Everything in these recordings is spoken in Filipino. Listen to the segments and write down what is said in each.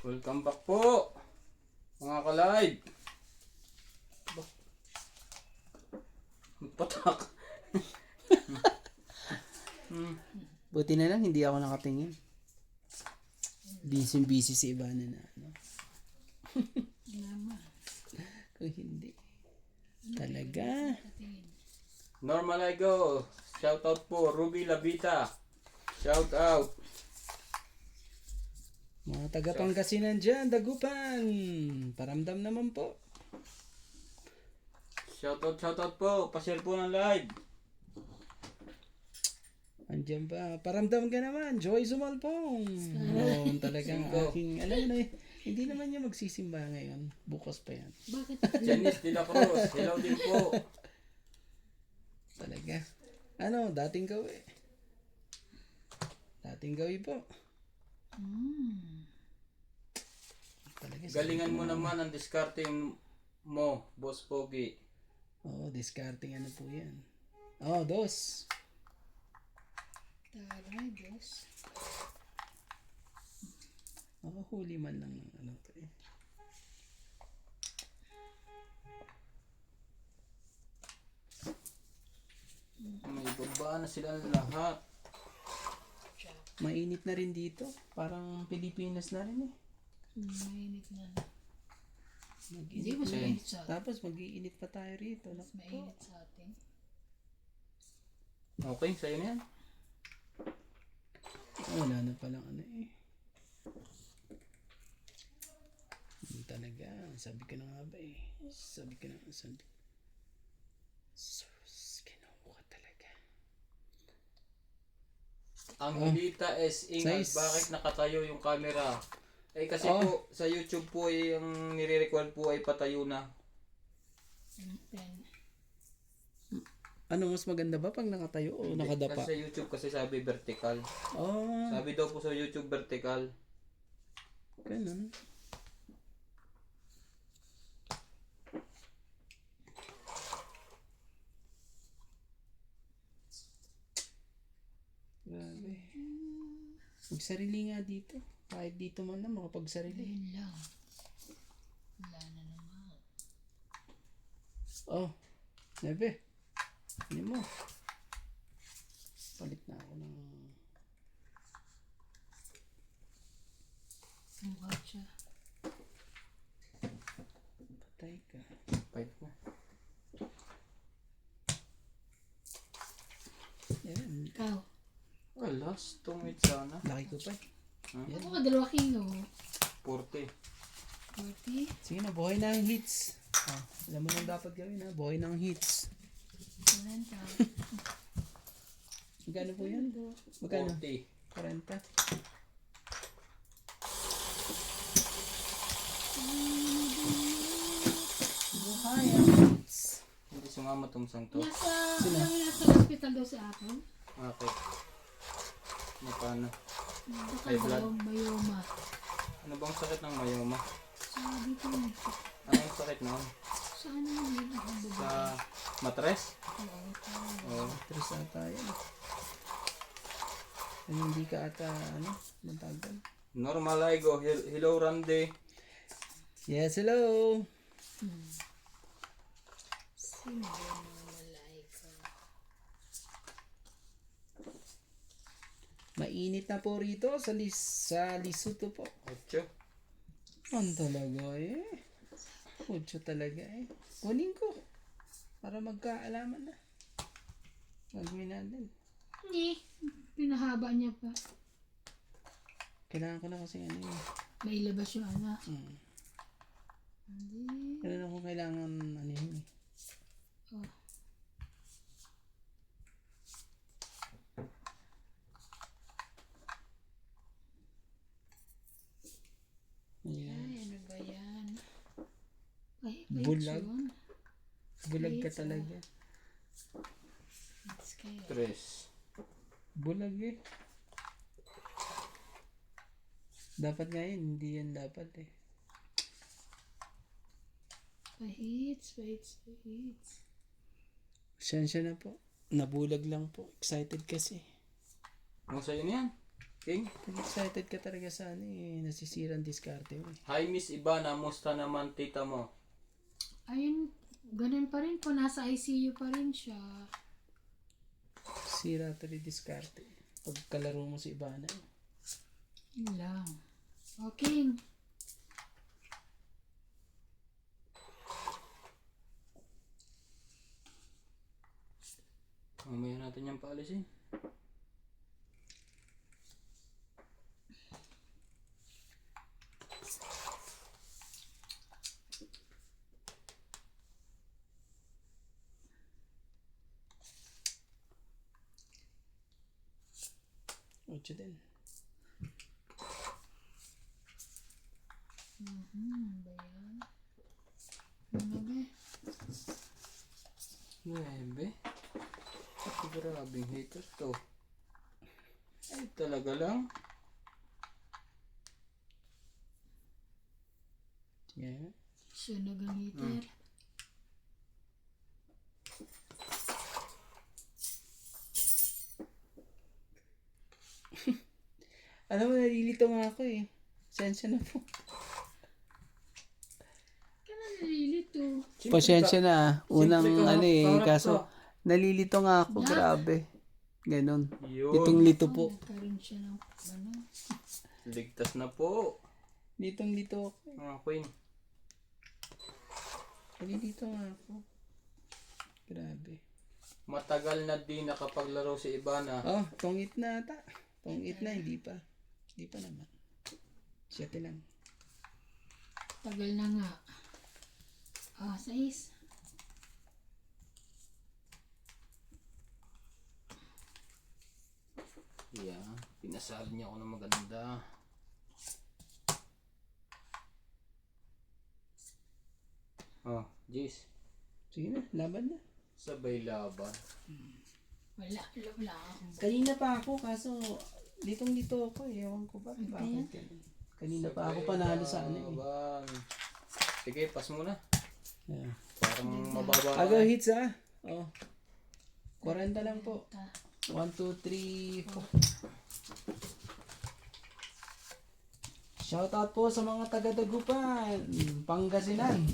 Welcome back po mga ka-live. Patak. Buti na lang hindi ako nakatingin. Busy si Ivana na ano. Kung hindi. Talaga. Normal I go. Shout out po Ruby Labita. Shout out. Mga taga Pangasinan dyan, Dagupan. Paramdam naman po. Shout out po. Pa-share po ng live. Andiyan ba? Paramdam ka naman. Joy Sumalpong. Oo, talagang aking, alam mo na hindi naman niya magsisimba ngayon. Bukas pa yan. Bakit? Janice de la Cruz. Hello din po. Talaga. Ano, dating gawi. Dating gawi po. Talaga. Galingan mo naman ang discarding mo, Boss Pogi. Oo, discarding ano po yan. Oh, dos. Taray, Diyos. Makahuli man lang ng ano to eh. May baba na sila lahat. Mainit na rin dito. Parang Pilipinas na rin eh. Mainit na. Hindi Mag-init mas na. mainit sa atin. Tapos mag-iinit pa tayo rito. Mas Naku po. mainit sa atin. Okay, sa'yo na yan. Wala na palang ano eh. Hindi talaga. Sabi ko na nga ba eh. Sabi. Sus, kinuha talaga. Ang Hilita S. Ingat, Size. bakit nakatayo yung camera? Eh kasi po, sa YouTube po ay ang nire-record po ay patayo na. Then, Ano mas maganda ba pag nakatayo o nakadapa? Kasi sa YouTube kasi sabi vertical. Oh, Sabi daw po sa YouTube vertical. ganun. Grabe. Magsarili nga dito. Kahit dito man na makapagsarili. yun lang. Wala na naman. Oh, nebe. Hindi mo. Palit na ako ng... Mukha siya. Patay ka. Fight na. Yan. Ikaw. Wala, stungit sana. Laki ko pa. Ako ka 2 kilo. 40. 40. Sige na, buhay na ang hits. Ah, alam mo nang dapat gawin na. Buhay na ang hits. 40. Magkano po yan? Magkano? 40. 40. Buhay ang hits. Hindi sumama tong sang to. Nasa hospital daw si Apple. Okay. Paano? Baka High blood? Mayoma. Ano bang sakit ng mayoma? Sa dito na. Anong sakit noon? Sa ano yun? Sa matres? Oo. Tres ata yan. Ay, hindi ka ata, ano, matagal. Normal I go. Hello Randy. Yes, hello. Sino ba yung mga malaika? Mainit na po rito sa Lesotho po. 8. Ano talaga eh. Mucho talaga eh. Kunin ko. Para magkaalaman na. Gagawin natin. Hindi. Pinahaba niya pa. Kailangan ko na kasi ano eh. May labas yung ano. Hmm. Hindi. Kailangan ko kailangan ano yun eh. Oh. Ayan. Ay, ano ba yan? Ay, wait, Bulag. yun. Bulag ka Please, talaga. It's kaya. 3. Bulag eh. Dapat nga yun. Hindi yan dapat eh. Pahits. Sensya na po. Nabulag lang po. Excited kasi. Ano sa'yo na yan? King? Pag excited ka talaga sa ano eh, nasisirang diskarte mo eh. Hi Miss Ivana, musta naman tita mo? Ayun, ganun pa rin po. Nasa ICU pa rin siya. Sira talaga diskarte. Pag kalaro mo si Ivana eh. Yun lang. Okay. Mamaya natin yung paalisin. Ocho din. Ba yan? Ano ba? 9. Grabing hater to. Ay talaga lang. Yeah. Sunog ang heater. Alam mo, nalilito nga ako eh. Sensya na po. Kaya nalilito. Pasensya na ah. Unang Siyempre, ano eh, kaharap kaso ka. nalilito nga ako, grabe. Ganon. Yun. Litong-lito po. Nagkaroon siya ng ano. Ligtas na po. Litong-lito ako. Mga queen. Nalilito nga ako. Grabe. Matagal na din nakapaglaro si Ivana. Oh, tongit na ata. Tongit na, hindi pa. Hindi pa naman. 7 lang. Tagal na nga. 6. Yeah, pinasal niya ako ng maganda. Oh, Jis. Sige na, laban na. Sabay laban. Wala akong Kanina pa ako, kaso litong-lito ako eh. Ewan ko ba? Bakit ganun? Kanina pa ako panalo sa ano eh. Laban. Sige, pass mo na. Yeah. Parang mababa. Agaw hits ah. Oh. 40 lang po. ta. 1, 2, 3, 4. Shoutout po sa mga taga-Dagupan, Pangasinan.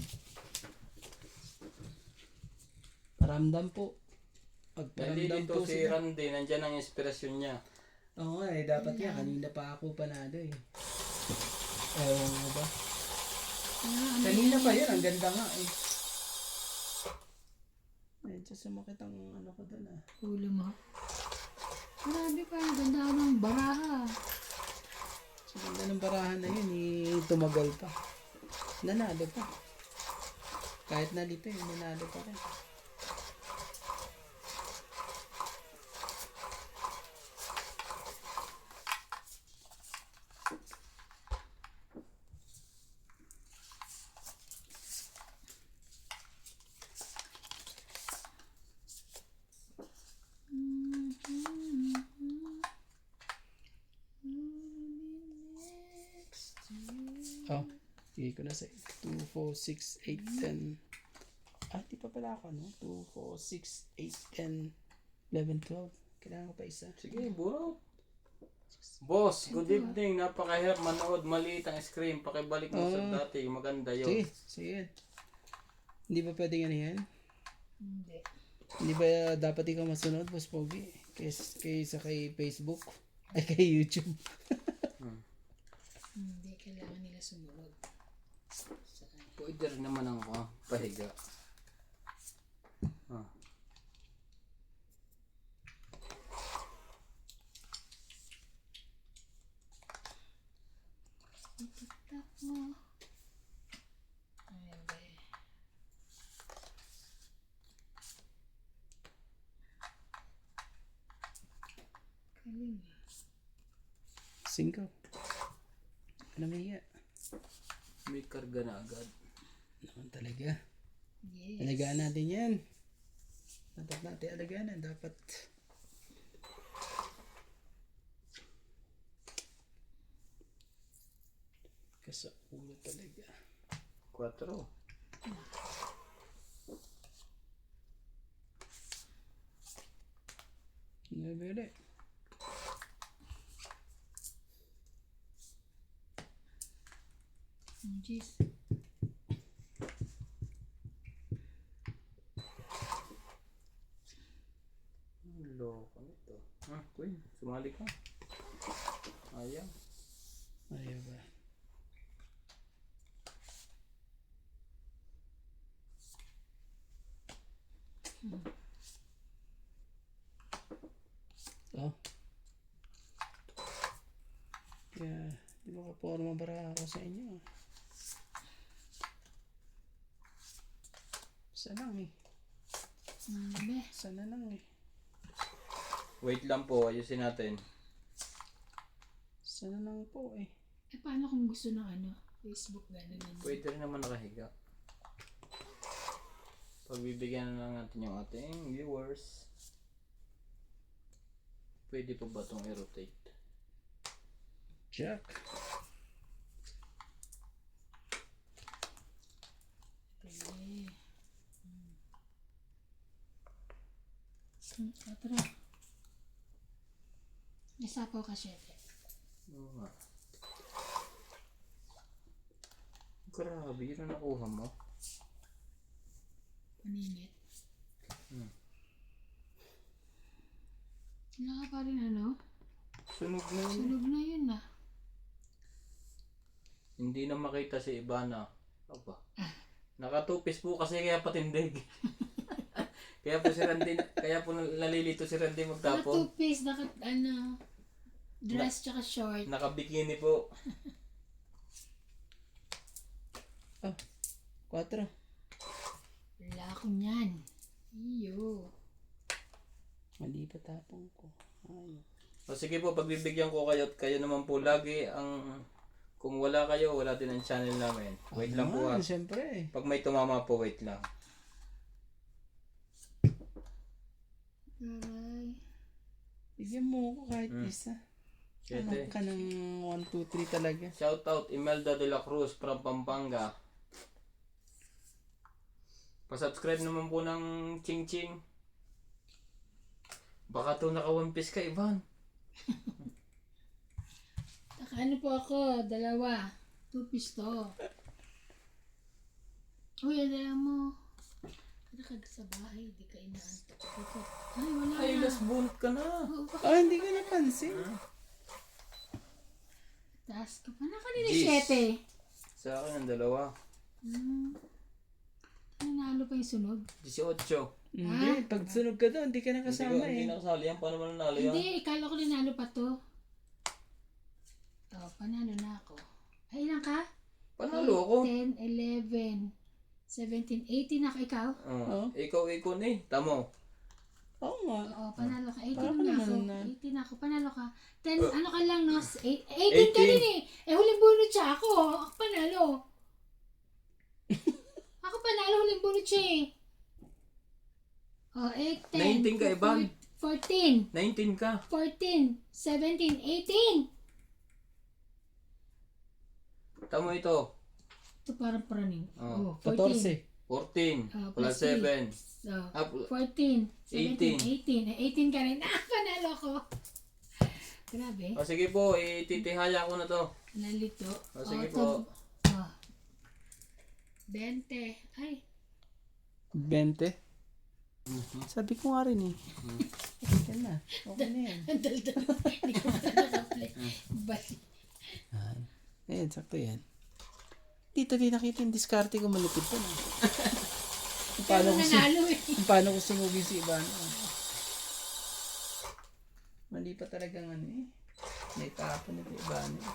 Paramdam po. Pagparamdam Nandito po si sila. Randy, nandyan ang inspirasyon niya. Oo nga eh, dapat nga. Kanina pa ako panalo eh. Ewan mo ba? Kanina pa yun, ang ganda nga eh. Medyo sumakit ang ano ko doon ah. Ulo mo. Grabe pa. Ang ganda ng baraha. Sa ganda ng barahan na yun, eh, tumagal pa. Nanalo pa. Kahit nalito yun, nanalo pa rin. Oh, bigay ko na sa 2, 4, 6, 8, 10. Ah, di pa pala ako, no? 2, 4, 6, 8, 10, 11, 12. Kailangan ko pa isa. Sige, buro. Boss, good evening. Napakahirap manood. Maliit ang screen. Pakibalik mo sa dati. Maganda Sige, yun. sige. Hindi ba pwedeng ano yan? Hindi. Hindi ba dapat ikaw masunod, Boss Pogi? Kaysa kay Facebook? Ay, kay YouTube. Hindi. Kailangan nila sumunod. Pwede rin naman ang pahiga. Ah. Tak mo. Ay, ba. Galing. 5. Ano ba iya? May karga na agad. Naman talaga. Yes. Alagaan natin yan. Dapat natin alagaan. Dapat. Kasa ulo talaga. 4. Nabili. Jeez. Loko nito. Queen, sumali ka. Ayaw. Ayaw ba? Oh. Kaya, di ba kaporma bara ako sa inyo? Sana lang eh. Be. Sana lang eh. Wait lang po, ayusin natin. Sana lang po eh. Eh, paano kung gusto ng ano? Facebook, gano'n yun. Pwede rin naman nakahiga. Pagbibigyan na lang natin yung ating viewers. Pwede pa ba itong i-rotate? Jack. Eh. Tara. Nasapaw ka, syete. Oo nga. Grabe, yun ang nakuha mo. Maningit. Hmm. Wala ka pa rin ano? Sunog na yun. Sunog na yun ah. Hindi na makita si Ivana. Aba. Nakatupis po kasi kaya patindig. Kaya po si Randy, kaya po nalilito si Randy Naka magtapon. two-piece, dress tsaka short. Nakabikini po. Oh, 4. Wala akong yan. Iyo. Mali pa tapong ko. Ayun. O sige po, pagbibigyan ko kayo at kayo naman po lagi ang... Kung wala kayo, wala din ang channel namin. Wait lang po ha. Siyempre. Pag may tumama po, wait lang. Aray. Bigyan mo ako kahit isa. Anak Siyete. ka ng 1, 2, 3 talaga. Shout out Imelda de la Cruz from Pampanga. Pa-subscribe naman po ng Ching Ching. Baka to naka One Piece ka, Ivan. Ano po ako? 2. Two-piece to. Uy, dala mo. Kada sa bahay, di ka inaantok. Ay, wala Ay, na. last bunot ka na. Oo, bakit Ah, hindi ko napansin. taas ka pa? Nakanina Jeez. 7. Sa akin ang 2. Nanalo pa yung sunog? 18. Hindi, pag sunog ka doon, hindi ka nakasama Hindi eh. nakasali yan. Paano man nanalo yan? Hindi, ikala ko nanalo pa to. Oh, panalo na ako. Ay, ilan ka? Panalo ako. 10, 11, 17, 18 na ka ikaw? Oh. Ikaw ikon eh. Tamo. Oo nga. Oo, panalo ka. 18 Parang na ako. naman na. 18 na ako. Panalo ka. 10, ano ka lang, no? 18 ka din eh. Eh, huling bunot siya. Ako panalo. Ako panalo, huling bunot siya eh. Oh, 8, 10. 19 ka, Ivan. 14, 19 ka. 14, 17, 18. Tamo ito. Ito parang praning. Oh, 14. 14. Ah, Plus plus 7. Oh, Ah, 14, 17, 18. 18 ka rin. Ah, panalo ko. Grabe. O sige po, ititihaya ko na to. Nalito. O sige to- po. Oh. 20. Ay, 20. Sabi ko nga rin eh. Okay na. Okay na yan. ang daldal. Hindi ko pa nakaplay. Bali. Ayan, sakto yan. Dito din nakita yung diskarte ko malupit pa na. Kaya mo nanalo eh. Paano ko sumugin si Ivana? Mali pa talagang ano eh. May tapon na si Ivana eh.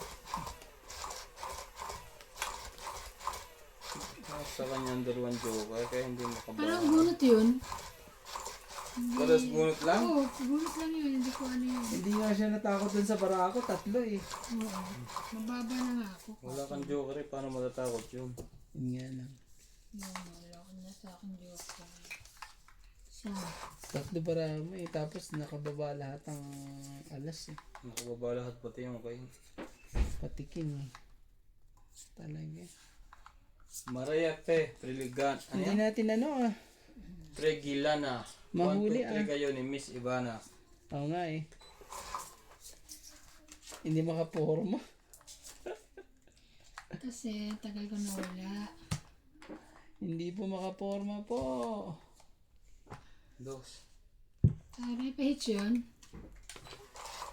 Sa kanyang dalawang joker, kaya hindi makabawa. Parang bunot yun. Kalas bunot lang? Oo, bunot lang yun. Hindi ko ano yun. Hindi nga siya natakot dun sa barako, 3 eh. Oo. Mababa na nga ako. Wala kang joker eh, paano matatakot yun? Yun nga lang. Wala ko na sa akin joke. Sa 3 barako eh. Tapos nakababa lahat ng alas eh. Nakababa lahat pati yung kayo. Patikin eh. Talaga. Maria P. Priligan. Ano Hindi yan? natin ano ah. Pregilana. Mahuli, 1, 2, 3 kayo ni Miss Ivana. Oo nga eh. Hindi makaporma. Kasi tagal ko nawala. Hindi po makaporma po. Dos. May page yun.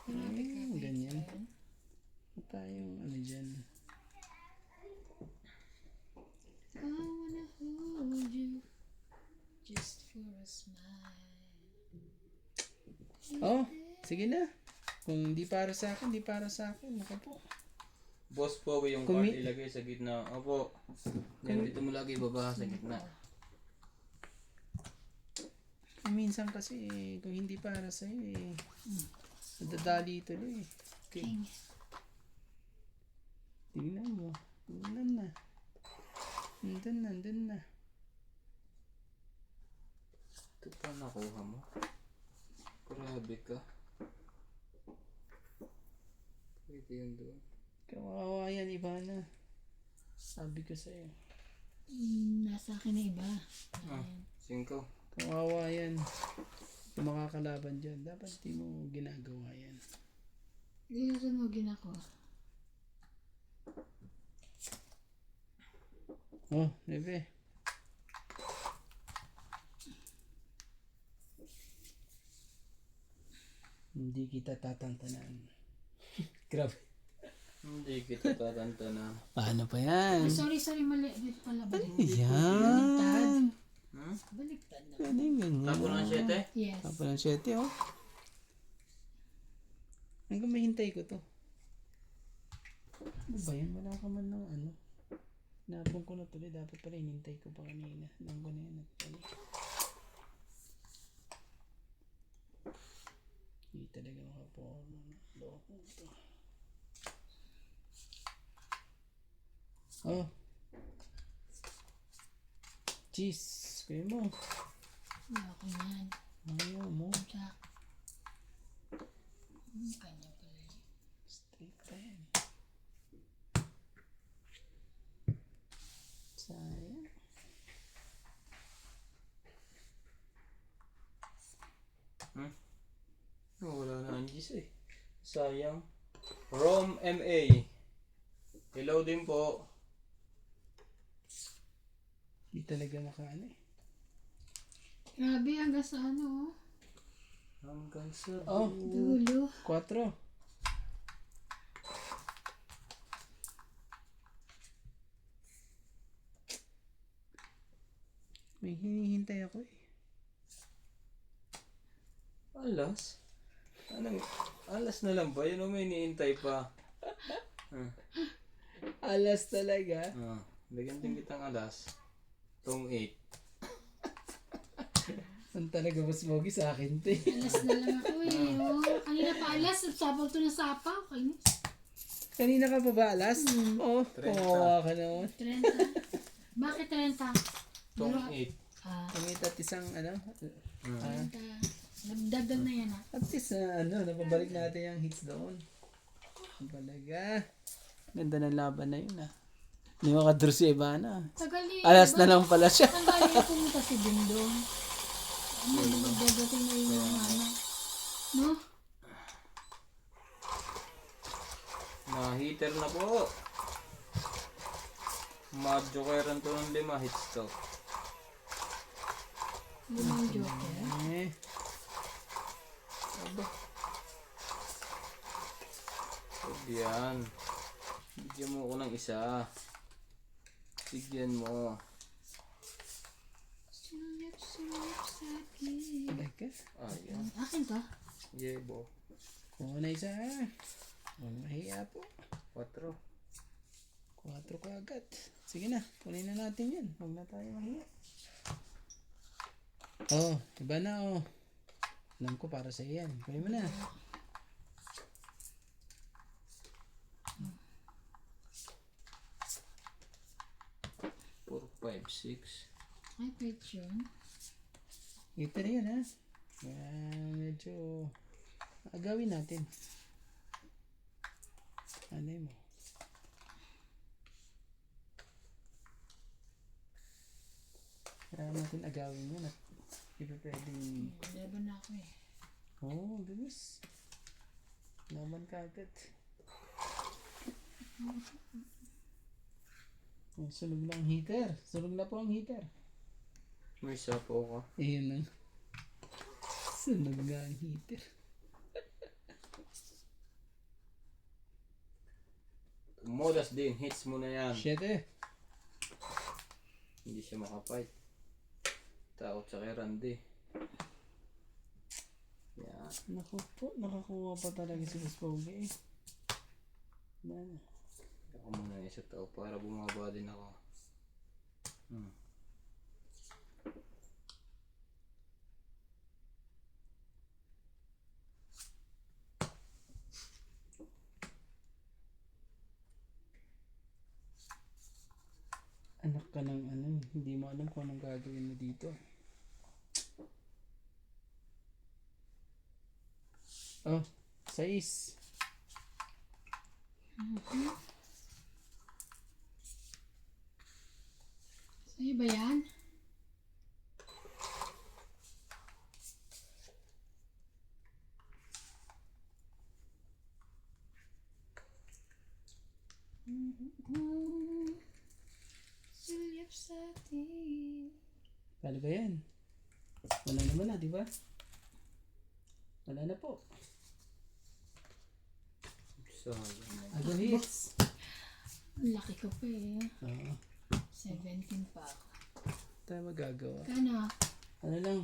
Grabe ka, page Ganyan. yun. Ano tayong ano dyan? I wanna hold you just for a smile. Oh, sige na. Kung hindi para sa akin, hindi para sa akin. Naka po. Boss po yung Kung card mi- ilagay sa gitna. Opo. Yan, dito mo lagi baba sa gitna. Minsan kasi, kung hindi para sa'yo nadadali tuloy. Okay. King. Tingnan mo. Tingnan na. Nandun na. Ito pa nakuha mo. Grabe ka. Pwede yun doon. Kawawa yan, iba na. Sabi ko sa'yo. Nasa akin na iba. Ah, 5. Kawawa yan. Kung makakalaban dyan, dapat di mo ginagawa yan. Isunugin ako. Oh, bebe. Hindi kita tatantanan. Grabe. Hindi kita tatantanan. Paano pa yan? Sorry, mali. Dito pala balik. Yan. Hmm? Baliktad na. Pwede ganyan. Tapo ng 7? Yes. Tapo ng 7, oh. Hanggang mahintay ko to. Ano ba yan? Wala ka man ng ano. Napong ko na tuloy. Dapat pala inintay ko pa kanina. Nang ko na yan nagpali. Hindi talaga makaporma na. Loko ito. Oh. Cheese. Kuya mo. Wala ko yan. Ayaw mo. Jack. Kanya pala yun. Straight pa yan. Sayang. Oh, wala na ang G's eh. Sayang. Rom MA. Hello din po. Hindi talaga makaano eh. Grabe, hanggang sa ano, Hanggang sa Oh, dulo. 4. May hinihintay ako eh. Alas? Anong, alas na lang ba? Yun o may iniintay pa. Alas talaga. Bigyan din kitang alas. Tong 8. Ang talaga mas mogi sa akin, te. Alas na lang ako eh. Oh. Kanina pa alas, sapaw to na sapaw. Kainis. Kanina ka pa ba alas? Oh, 30. kawawa ka naman. 30. Bakit 30? Tong Pero- 8. Pangit at isang ano. 30. Nagdagdag na yan ah. At least napabalik natin yung hits doon. Talaga. Ganda ng laban na yun ah. Hindi makadraw si Ivana. Tagal eh. Alas na lang pala siya. Ang galing na pumunta si Dingdong. Ano, magdadating na yun yung ano. No? Na-heater na po. Madjokeran to ng 5 hits to. Limang joker. Eh. Yan. Bigyan mo ako ng isa. Bigyan mo. Sulap sa akin. Talaga. Ayan. Akin to? Yebo. Kuha na isa. Huwag mahiya po. 4. 4 ka agad. Sige na. Kunin na natin yan. Huwag na tayo mahiya. Oh, iba na oh. Alam ko para sa yan. Kunin mo na. Four, 5, 6. Ay, pwede yun. Ito na yan ha. Medyo agawin natin. Ano mo? Kaya natin agawin yun at iba pwedeng... Laban na ako eh. Oh, bilis. Laban ka agad. Oh, sunog na ang heater. Sunog na po ang heater. May isa po ako. Ayun na. Sunog na ang heater. Modas din. Hits mo na yan. Shit eh. Hindi siya makapight. Takot sa kay Randy. Yan. Naku po, nakakuha pa talaga si Boss Pogi eh. Yan. Ako muna yung isa tao para bumaba din ako. Anak ka ng ano, hindi mo alam kung anong gagawin mo dito. Oh, 6. Sa'yo ba yan? Sulyap sa atin. Paano ba yan? Wala naman na, di ba? Wala na po. Sayang. Agad hits. Ang laki ko pa eh. Oo. 17 pa ako. Tayo magagawa. Kano? Ano lang,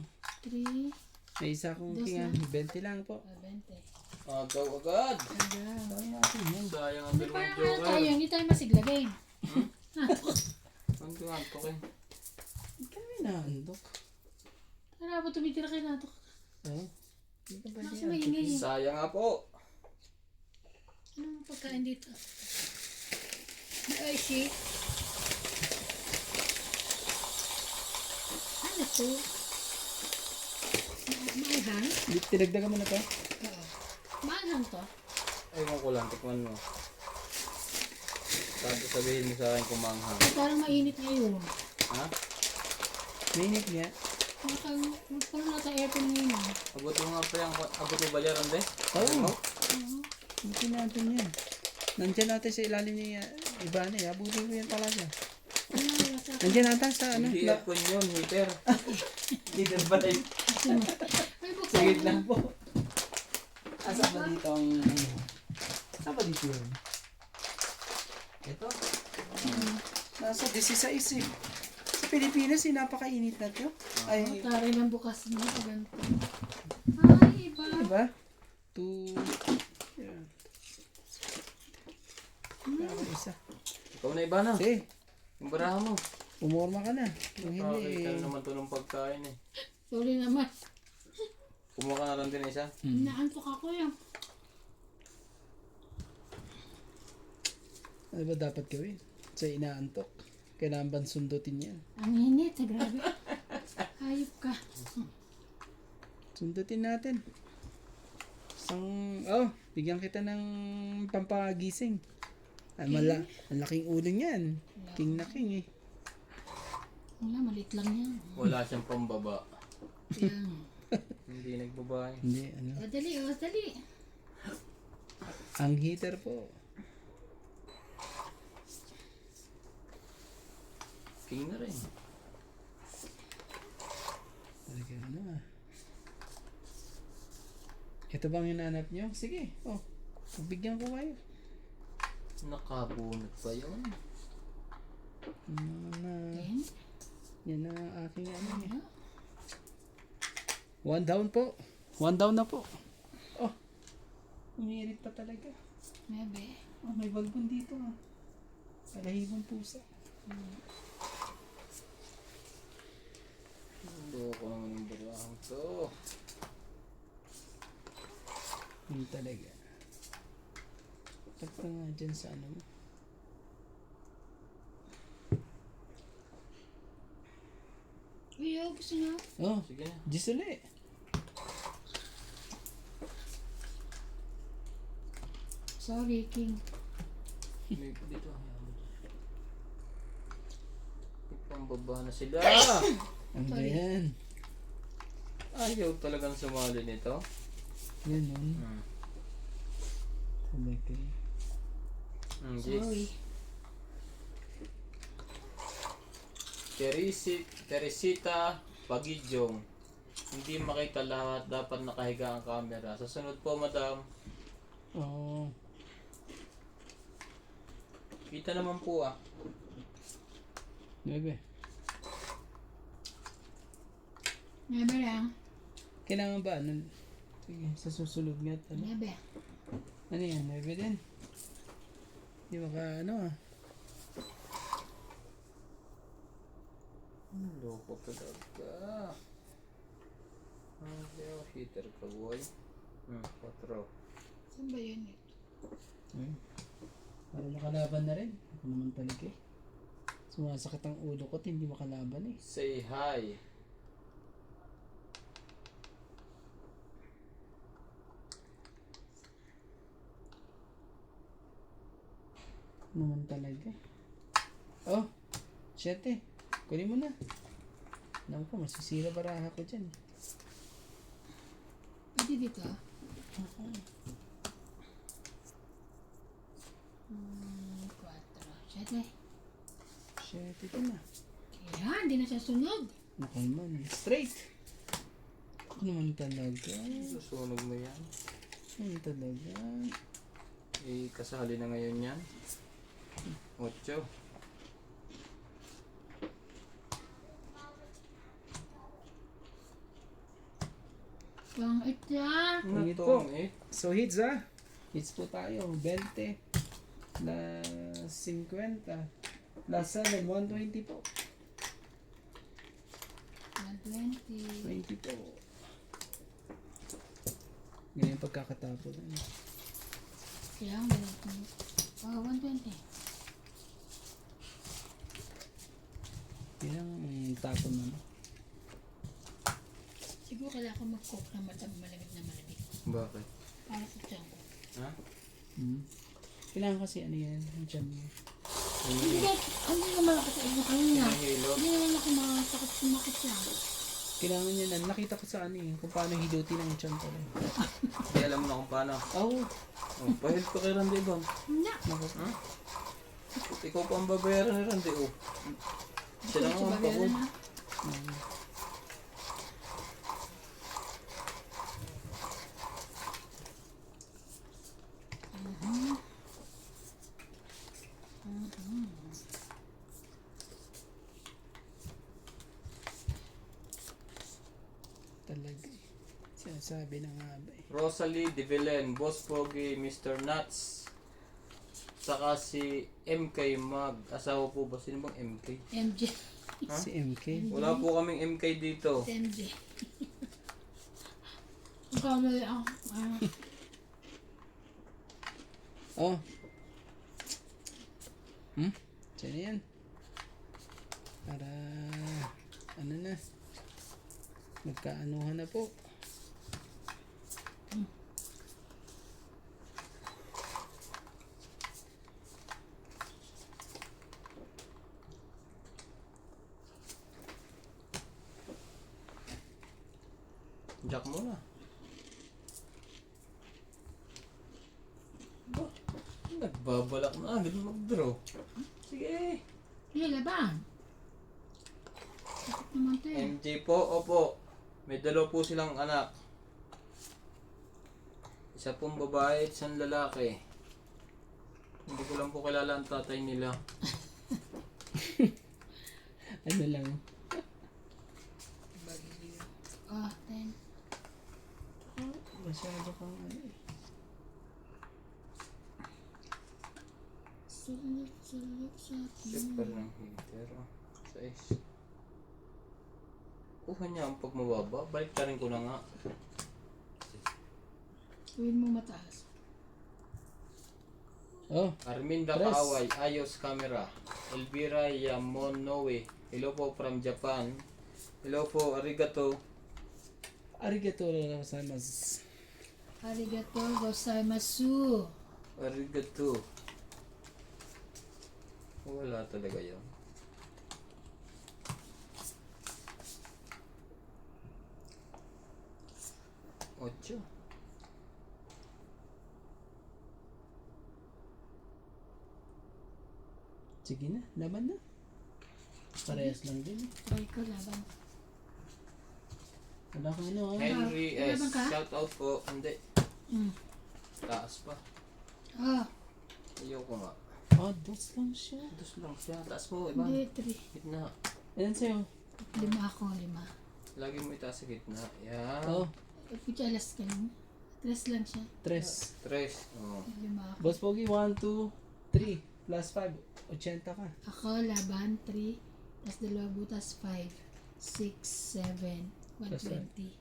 3, may isa akong Dos kinga. na. 20 lang po. 20. Agaw agad. Agad. Kaya natin yan. Sayang ang Hindi dalawang parang ano joker. tayo, hindi tayo masiglagay. Ang tumantok eh. Hindi kami naandok. Tara po tumitira kayo nato. Oo. Hindi ka pwede Kasi maingay eh. Sayang nga po. Anong pagkain dito? Ay, shit. Ano to? Maanghang? Tinagdagan mo na to? Oo. Maanghang to? Ewan ko lang, tikman mo. Sabihin mo sa akin kung manghang. Ay, parang mainit ngayon. Ha? Mainit nga. Parang nasa aircon ngayon. Ah. Abot mo nga pa yan. Abot mo ba dyan, Ande? Oo. Oo. Hindi natin yan. Nandyan natin sa ilalim ni Ivana. Abutin mo yan talaga. Wala sa Nandyan natin sa ano. Hindi aircon yun, heater. Heater ba tayo? Ay, buksan Sagit mo. lang po. Asa ba dito ang ano? Saan ba dito yun? Ito? Nasa 16 eh. Sa Pilipinas eh, napakainit na ito. Ay, Taray ng bukas mo sa ganito. Ay, iba. diba? 2. Yan. Para isa. Ikaw na iba na. Sige, Yung baraha mo. umorma ka na. Kung hindi Nakakita eh. na naman ito ng pagkain eh. Sorry naman. Kumuha ka na lang din isa. Naantok ako yan. Ano ba dapat gawin? Sa inaantok. Kailangan ba sundutin yan? Ang init, grabe. Hayop ka. Sundutin natin. Bigyan kita ng pampagising. Ay, ang laking ulo niyan. King na king eh. Wala, malit lang yan. Wala siyang pambaba. Yan. Hindi nagbabae. Hindi, ano. Dali, dali. Ang heater po. King na rin. Talaga na. Ito bang hinahanap niyo? Sige. Pagbigyan ko kayo. Nakabunot pa yun. Then, Yan na ang aking ano eh. ano? 1 down po. 1 down na po. Umiirit pa talaga. Maybe. May balbon dito ah. Kalahibang pusa. Loko naman yung barahang to. Yun talaga. Tagpa nga dyan sa ano mo. Uy, gusto niyo? Sige na. Gisuli. Sorry, King. May dito. May pambaba na sila. Ano ba yan? Ayaw talagang sumali nito. Yan nun. Talaga. Sorry. Teresita Pagidyong. Hindi makita lahat, dapat nakahiga ang camera. Sa sunod po, madam. Oo. Kita naman po ah. Bebe. Nebe lang. Kailangan ba? Ano? Sige, sa susunod nga. Ano? Nebe. Ano yan? Bebe din. Di ba ka ano ah? Loko talaga. Ang heater ka boy. 4. Saan ba yun? Para makalaban na rin. Ako naman talaga eh. Sumasakit ang ulo ko at hindi makalaban eh. Say hi. Naman talaga. Oh, 7. Kunin mo na. Alam ko, masisira baraha ko dyan. Pwede dito ah. 4. 7. 7 ito na. Kaya, hindi na siya sunod. Naku man, straight. Ako naman talaga. Susunog mo yan. Ay talaga. Kasali na ngayon yan. 8. Pang itya. Pangit Ito, po. So hits ah. Hits po tayo. 20. Plus 50. Plus 7. 120 po. 120. 20 po. Ganyan pagkakatapos. Ano? Kaya, ang ganito. 120. Yan ang tapon mo. No? Siguro kailangan ko mag-cook na malamig na malamig. Bakit? Para sa tiyan ko. Ha? Kailangan kasi ano yan. Ang tiyan mo. Hindi ka, ano naman ako sa inyo kanina. Hilo. Hindi naman ako makasakit sumakit siya. Kailangan yan. Nakita ko sa ano eh. Kung paano hidutin ang tiyan pala. Hindi alam mo na kung paano. Oh. Pahil ko kay Randy Bang. Hindi. Ha? Ikaw pa ang babayaran ni Randy. Siya lang ang pako. Talaga eh. Sinasabi na nga ba eh. Rosalie De Villen, Boss Pogi, Mr. Nuts. Saka si MK Mag. Asawa po ba? Sino bang MK? MJ. Ha? Si MK. Wala po kaming MK dito. MJ. Ikaw na lang. Oh. Saan yan? Para ano na. Magkaanuhan na po. Jack mo na. Ba? Nagbabalak na agad mag-draw. Sige. Hindi, laban. Sakit naman ito eh. MJ po, opo. May dalawa po silang anak. Isa pong babae at isang lalaki. Hindi ko lang po kilala ang tatay nila. Ano lang. Ah, 10. Masyado kang ano eh. Sulit sa Super ng heater. 6. Kuha niya ang pagmababa. Balik ka rin ko na nga. Tuwin mo mataas. Oh. Arminda Press. Kaaway, Ayos Camera. Elvira Yamonowe. Hello po from Japan. Hello po, arigato. Arigato gozaimasu. Arigato gozaimasu. Arigato. Wala talaga yun. Ocho. Sige na, laban na. Parehas lang din. Try ko laban. Wala ka ano ah. Henry S. Laban ka? Shout out po. Hindi. Mm. Taas pa. Ah, Ayoko nga. Ah, dos lang siya. Dos lang siya. Taas mo, iba. hindi, 3. Gitna. Ayan sa'yo. 5 ako, 5. Lagi mo itaas sa gitna. Yan. Oh, Pucha, alas ka lang. 3 lang siya. tres. Tres. Oh. 5 ako. Boss Pogi, 1, 2, 3. Plus 5. 80 ka. Ako, laban, 3. Tapos 2 butas, 5. 6, 7. 120.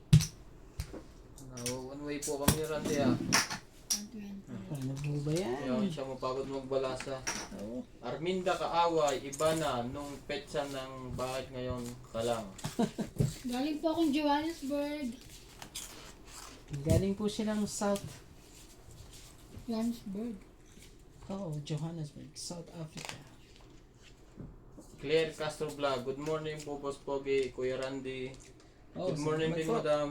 One way po kami ni Randy ah. 120. Ano po ba yan? Ayaw siya mapagod magbalasa. Oo. Arminda Kaaway, iba na nung petsa ng bakit ngayon ka lang. Galing po akong Johannesburg. Galing po siya ng South. Johannesburg. Oh, Johannesburg, South Africa. Claire Castro Vlog, good morning po Boss Pogi, Kuya Randy. Oh, Good morning salamat din po. Madam.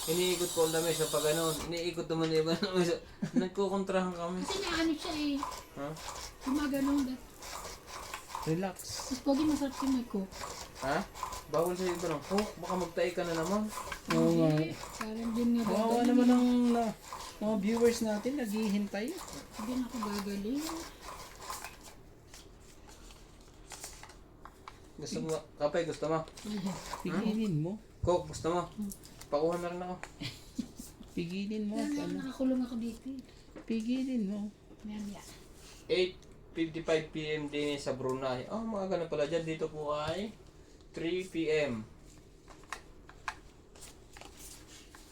Iniikot ko ang mesa pag ganun. Iniikot naman iba ng mesa. Nagkukontrahan kami. Kasi naano siya eh. Ha? Gumaganon ba? Relax. Mas pogi masarap yung may coke. Ha? Bawal sa iba ng coke. Baka magtae ka na naman. Oo nga. Parang din nga Kawawa gagaling. naman ang mga viewers natin, naghihintay. Hindi na ako gagaling. Gusto mo? Kapay, gusto mo? Pigilin mo. Coke, gusto mo? Pakuha na rin ako. Pigilin mo. Kaya Ano? nakakulong ako dito. Pigilin mo. Maya. 8:55 PM din sa Brunei. Oh, mga ganun pala dyan. Dito po ay 3 PM.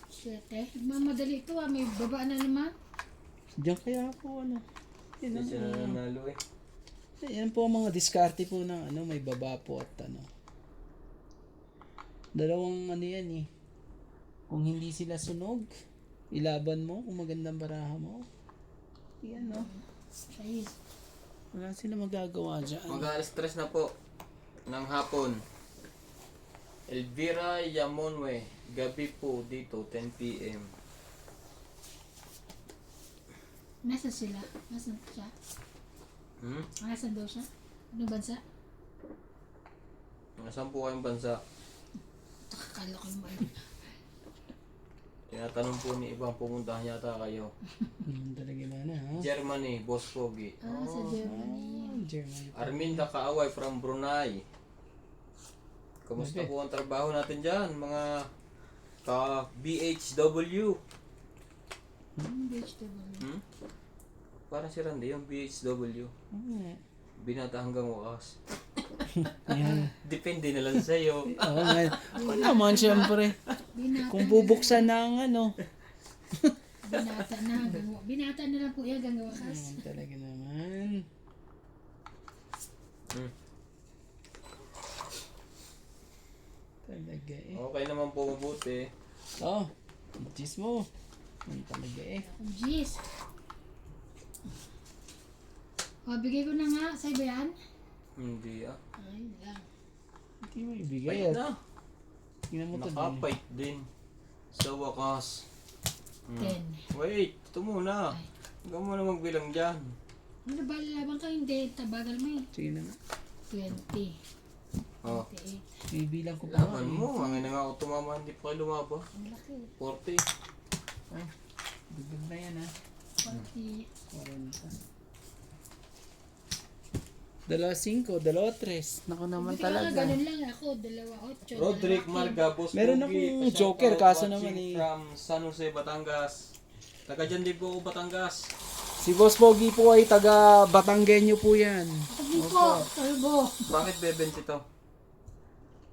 Siyete. Mamadali ito ah. May baba na naman. Diyan kaya ako ano. Yan, Hindi siya nananalo eh. yan po ang mga diskarte po ng ano, may baba po at ano. Dalawang ano yan eh. Kung hindi sila sunog, ilaban mo kung magandang baraha mo. Yan no. Ayos. Wala sila magagawa dyan. Mag-alas 3 na po ng hapon. Elvira Yamonwe. Gabi po dito, 10 PM. Nasaan sila? Nasaan siya? Nasaan daw siya? Anong bansa? Nasaan po kayong bansa? Akala ko naman. Tinatanong po ni ibang pumuntahan yata kayo. Talaga na ha. Germany, Boss Pogi. Sa Germany. Germany. Arminda Kaaway from Brunei. Kamusta po ang trabaho natin dyan, mga BHW? Vegetable. Parang si Randy yung BHW. Binata hanggang wakas. Yan. Depende na lang sa'yo. Oo nga. O naman siyempre. Binata Kung bubuksan na ang ano. Binata na. Binata na lang po yan hanggang wakas. Talaga naman. Talaga eh. Okay naman po, mabuti. Oh, jeez mo. Yan talaga eh. Oh, jeez. O, bigay ko na nga. Sa'yo ba yan? Hindi ah. Ay, lang. Hindi mo ibigay Pait at na. tingnan mo to din. Nakapait din. Sa wakas. 10. Wait, ito muna. Huwag mo na magbilang dyan. Ano ba, laban ka? Hindi. Tabagal mo eh. Sige na nga. 20. Oh. 28. Bibilang ko pa nga Laban eh. mo. Hangin na nga ako tumama. Hindi pa kayo lumaba. Ang laki. 40. Ay, dugdug na yan ha. 40. 40. Dalawa 5, dalawa 3. Naku naman Buti ka nga, talaga. ganun lang ako. 2, 8. Roderick Marga, Boss Meron Pogi, akong pa-shout joker, out, kaso watching naman eh. from San Jose, Batangas. Taga dyan din po ako, Batangas. Si Boss Pogi po ay taga Batanggenyo po yan. Ako din po. Turbo. Bakit bebenta ito?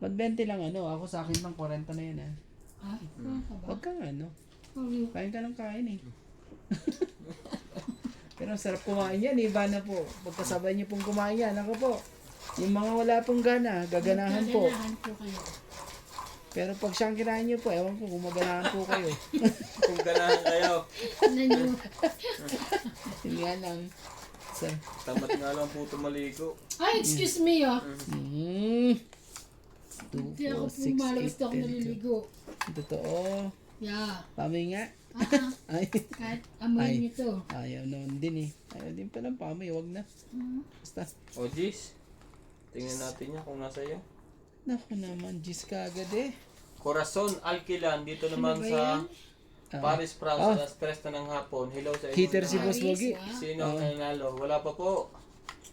Ba't 20 lang ano? Ako sa akin lang 40 na yan ha. Ha? Ano ka ba? Huwag kang ano. Okay. Kain ka ng kain eh. Pero sarap kumain yan, iba na po. Pagkasabay niyo pong kumain yan, ako po. Yung mga wala pong gana, gaganahan po. Gaganahan po kayo. Pero pag siyang kinain niyo po, ewan ko kung maganahan po kayo. Kung ganahan kayo. Nanyo. Hindi nga lang. So, Tamat nga lang po maligo. Ay, excuse me oh. 2, Hindi ako 4, 6, pumalabas 8, ako 10. naliligo. Totoo. Yeah. Pami nga. Ay, Kahit amoy Ay. niyo to. ayaw naman din eh. Ayaw din palang pamoy, wag na. Basta. O, Gis. Tingnan natin yan kung nasa iyo. Naku naman, Diyos ka agad eh. Corazon Alquilan, dito naman ba sa yan? Paris, France, Ah. alas 3 na ng hapon. Hello sa inyo. Heater si lahat. Boss Bogi. Wow. Sino ang nanalo? Wala pa po.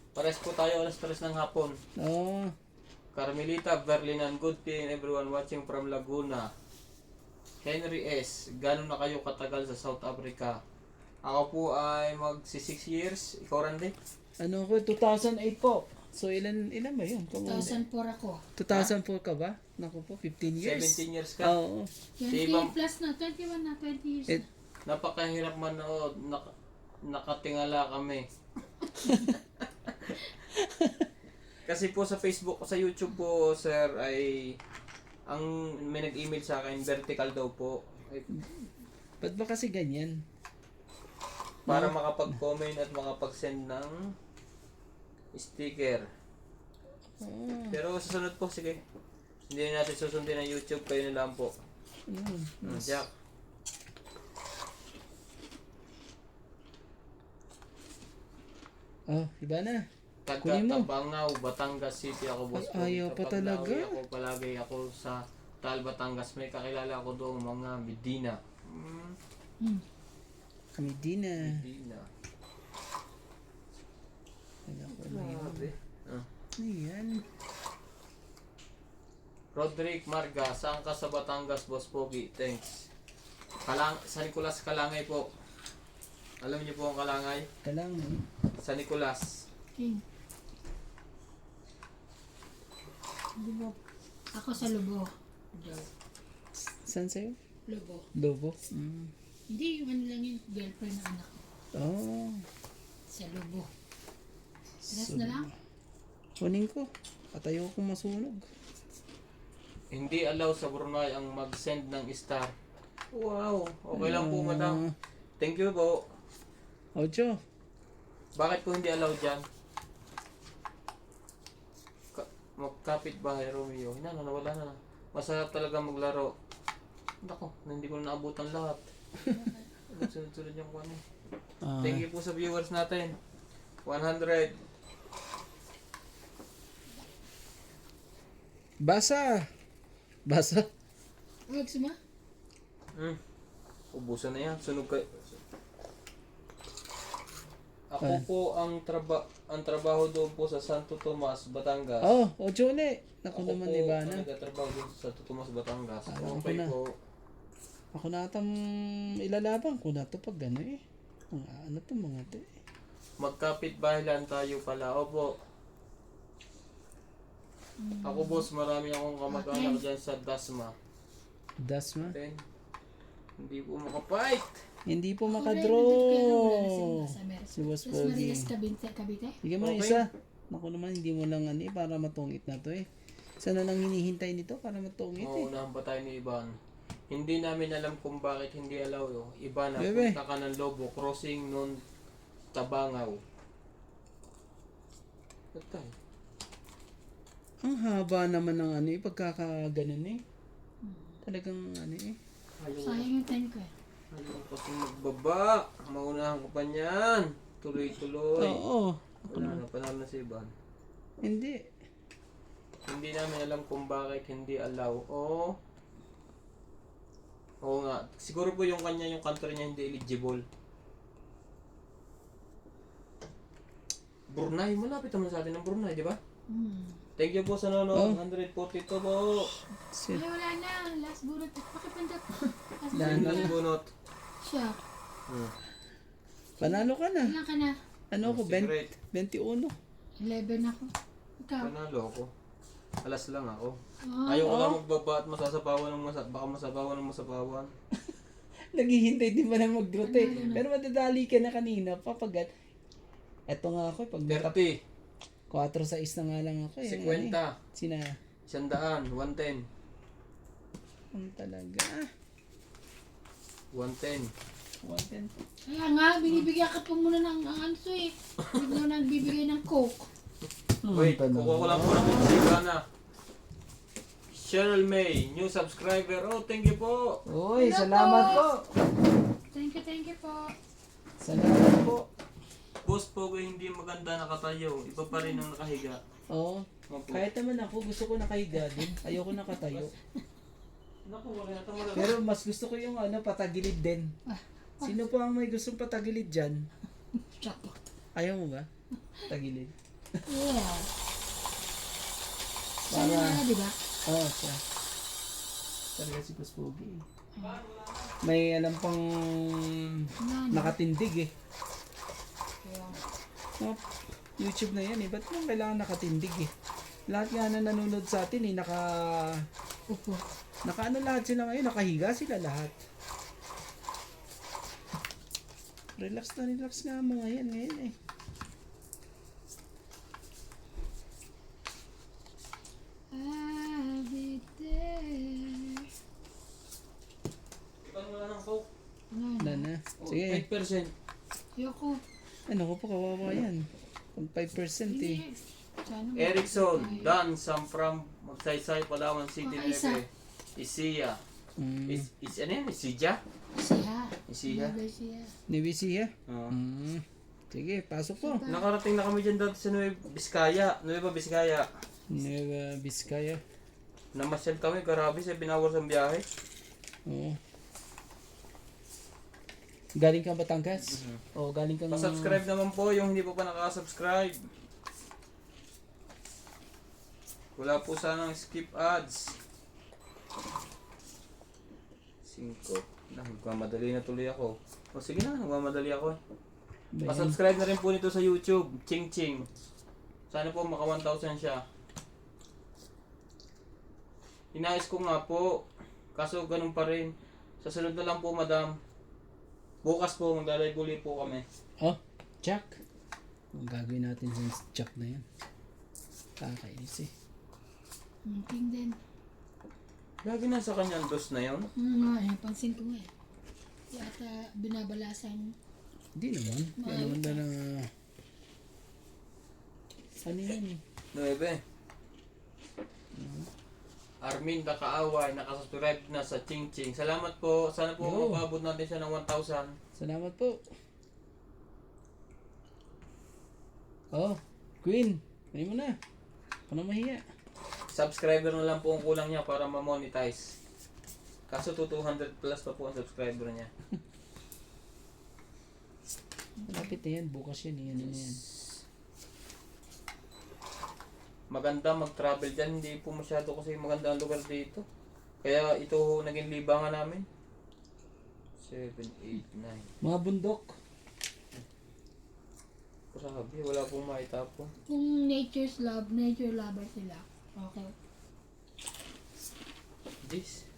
Pares po tayo alas 3 ng hapon. Oo. Carmelita Berlinan, good day everyone watching from Laguna. Henry S, gano'n na kayo katagal sa South Africa? Ako po ay magsi 6 years. Ikaw, Randy? Ano ko, 2008 po. So ilan ba yun? 2004 ako. 2004 ka ba? Naku po, 15 years. 17 years ka. Oo. 20 Ibang- plus na. 21 na. 20 years Eh, na. Napakahirap manood. Nakatingala kami. Kasi po sa Facebook, sa YouTube po, sir, ay ang may nag-email sa akin, vertical daw po. Ay, Ba't ba kasi ganyan? para makapag-comment at makapag-send ng sticker. Oo. Pero susunod po, sige. Hindi na natin susundin ng YouTube, kayo na lang po. Jack. Oh, iba na. Taga Kunin mo. Tabangaw, Batangas City ako, boss. Ay, ayaw pa Kapag talaga. nauwi ako, palagi ako sa Tal, Batangas. May kakilala ako doon, mga Medina. Medina. Medina. Wala ko na yun. Grabe. Ah. Ayan. Roderick Marga, saan ka sa Batangas, Boss Pogi? Thanks. Sa Nicolas Kalangay po. Alam niyo po ang Kalangay? Kalang. Sa Nicolas. King. Lubo. Ako sa Lubo. Saan sa'yo? Lubo. Lobo. Hindi, yung ano lang yung girlfriend ng anak ko. Oh. Sa Lubo. Rest na lang. Kunin ko. At ayoko masunog. Hindi allow sa Brunei ang mag-send ng star. Wow. Okay lang po, madam. Thank you po. Ocho. Bakit po hindi allow dyan? Magkapit bahay, Romeo. Nawala na. Masarap talaga maglaro. Nako, hindi ko na naabutan lahat. Sunod-sunod yung kwan eh. Ah, Thank you po sa viewers natin. 100. Basa. Basa. Huwag suma. Ubusan na yan. Sunog kayo. Ako po ang trabaho doon po sa Santo Tomas, Batangas. Oh, ocho ulit. Naku Ako naman, po iba ang na. nagtatrabaho doon sa Santo Tomas, Batangas. Alam ko Okay na. po. Ako na atang ilalaban ko na to pag ano eh. Ano to mga to eh. Magkapit bahay lang tayo pala. Opo. Ako boss, marami akong kamag-anak dyan sa Dasma. Dasma. Then, hindi po makapight. Hindi po Wala makadraw. sa Amerika. Si Boss Las Pogi. Marias Cavite. Bigyan mo ng Okay. isa. Naku naman, hindi mo lang ano eh, para matungit na to eh. Sana lang hinihintay nito para matungit eh. Maunahan pa tayo ni Iban. Hindi namin alam kung bakit hindi allow yo. Iban na Bebe. punta ka ng Lobo, crossing nun Tabangaw. Ba't tayo? Ang haba naman ng ano eh, pagkakaganon eh. Talagang ano eh. Sayang yung time ko eh. Ayaw kasi magbaba. Maunahan ko pa niyan. Tuloy-tuloy. Oo. Wala na, panalo na si Iban. Hindi. Hindi namin alam kung bakit hindi allow. Oo nga. Siguro po yung kanya, yung country niya hindi eligible. Brunei, malapit naman sa atin ng Brunei, di ba? Thank you po sa nanonood. 142 po. Si Ay, wala na. Last bunot. Pakipindot. Last Dahil- bunot. Sinong bunot? Siya. panalo ka na. Ilan ka na? Ano ko, Secret. 21. 11 ako. Ikaw. Panalo ako. Alas lang ako. Oh, Ayaw ko lang magbaba at masasapawan ng baka masapawan ng masapawan. Naghihintay din ba na mag-draw eh. Pero madadali ka na kanina papagat. Eto nga ako, pag 30, 4-6 na nga lang ako eh. 50, Sina? 100, 110, Ang talaga. 110. 110. Kaya nga, binibigyan ka pa muna ng anso eh. Hindi mo nagbibigay ng coke. Wait, kukuha ko lang po ng musiga na. Cheryl May, new subscriber. Oh, thank you po. Uy, salamat po. Thank you po. Salamat po. Boss Pogi hindi maganda nakatayo. Iba pa rin ang nakahiga. Oo. Opo. Kahit naman ako, gusto ko nakahiga din. Ayoko nakatayo. Naku, wala yata wala. Pero mas gusto ko yung patagilid din. Sino po ang may gustong patagilid dyan? Tsaka. Ayaw mo ba? Tagilid. Yeah. Para- Sana nga, di ba? Oo, siya. Talaga si Boss Pogi. May alam pang nakatindig eh. Kaya, No, YouTube na yan eh. Ba't mo kailangan nakatindig eh? Lahat nga na nanonood sa atin eh, upo. lahat sila ngayon, nakahiga sila lahat. Relax nga ang mga yan ngayon eh. I'll be there. Ikaw wala ng coke. Wala na. Oh, Sige. 5%. Ayoko. Ano ko po, kawawa yan. Pag 5% eh. Hindi. Sana Erickson, Dan, Sam from Magsaysay, Palawan City, Isa. Neve. Isiya. Mm. Ano yan? Isija? Siya. Isiya? Siya. Nibisi ha? Oo. Sige, pasok po. Nakarating na kami dyan dati sa Nueva Vizcaya. Nueva Vizcaya. Namasyal kami, grabe sa binawas ang biyahe. Oo. Galing kang Batangas? O galing kang... Pa-subscribe naman po yung hindi po pa nakaka-subscribe. Wala po sanang skip ads. 5. Nagmamadali na tuloy ako. O sige na, nagmamadali ako. Pa-subscribe na rin po nito sa YouTube. Ching Ching. Sana po maka 1,000 siya. Inayos ko nga po. Kaso ganun pa rin. Sa sunod na lang po, madam. Bukas po, maglalay-guli po kami. Oh, Jack. Ang gagawin natin sa Jack na yan. Kakainis eh. King din. Lagi na sa kanyang dos na yon. Pansin ko nga eh. Yata binabalasan. Hindi naman. Hindi naman na ano yan eh. 9. Armin Dakaaway, nakasubscribe na sa Ching Ching. Salamat po. Sana po Yo. mapabot natin siya ng 1,000. Salamat po. Oh, Queen. Ano mo na? Ano mahiya? Subscriber na lang po ang kulang niya para ma-monetize. Kaso 200 plus pa po ang subscriber niya. Malapit na yan. Bukas yan. Yan na yan. Maganda mag-travel dyan. Hindi po masyado kasi maganda ang lugar dito. Kaya ito ho naging libangan namin. 7, 8, 9. Mga bundok. Grabe, wala pong maitapon. Kung nature lover sila. Okay. This.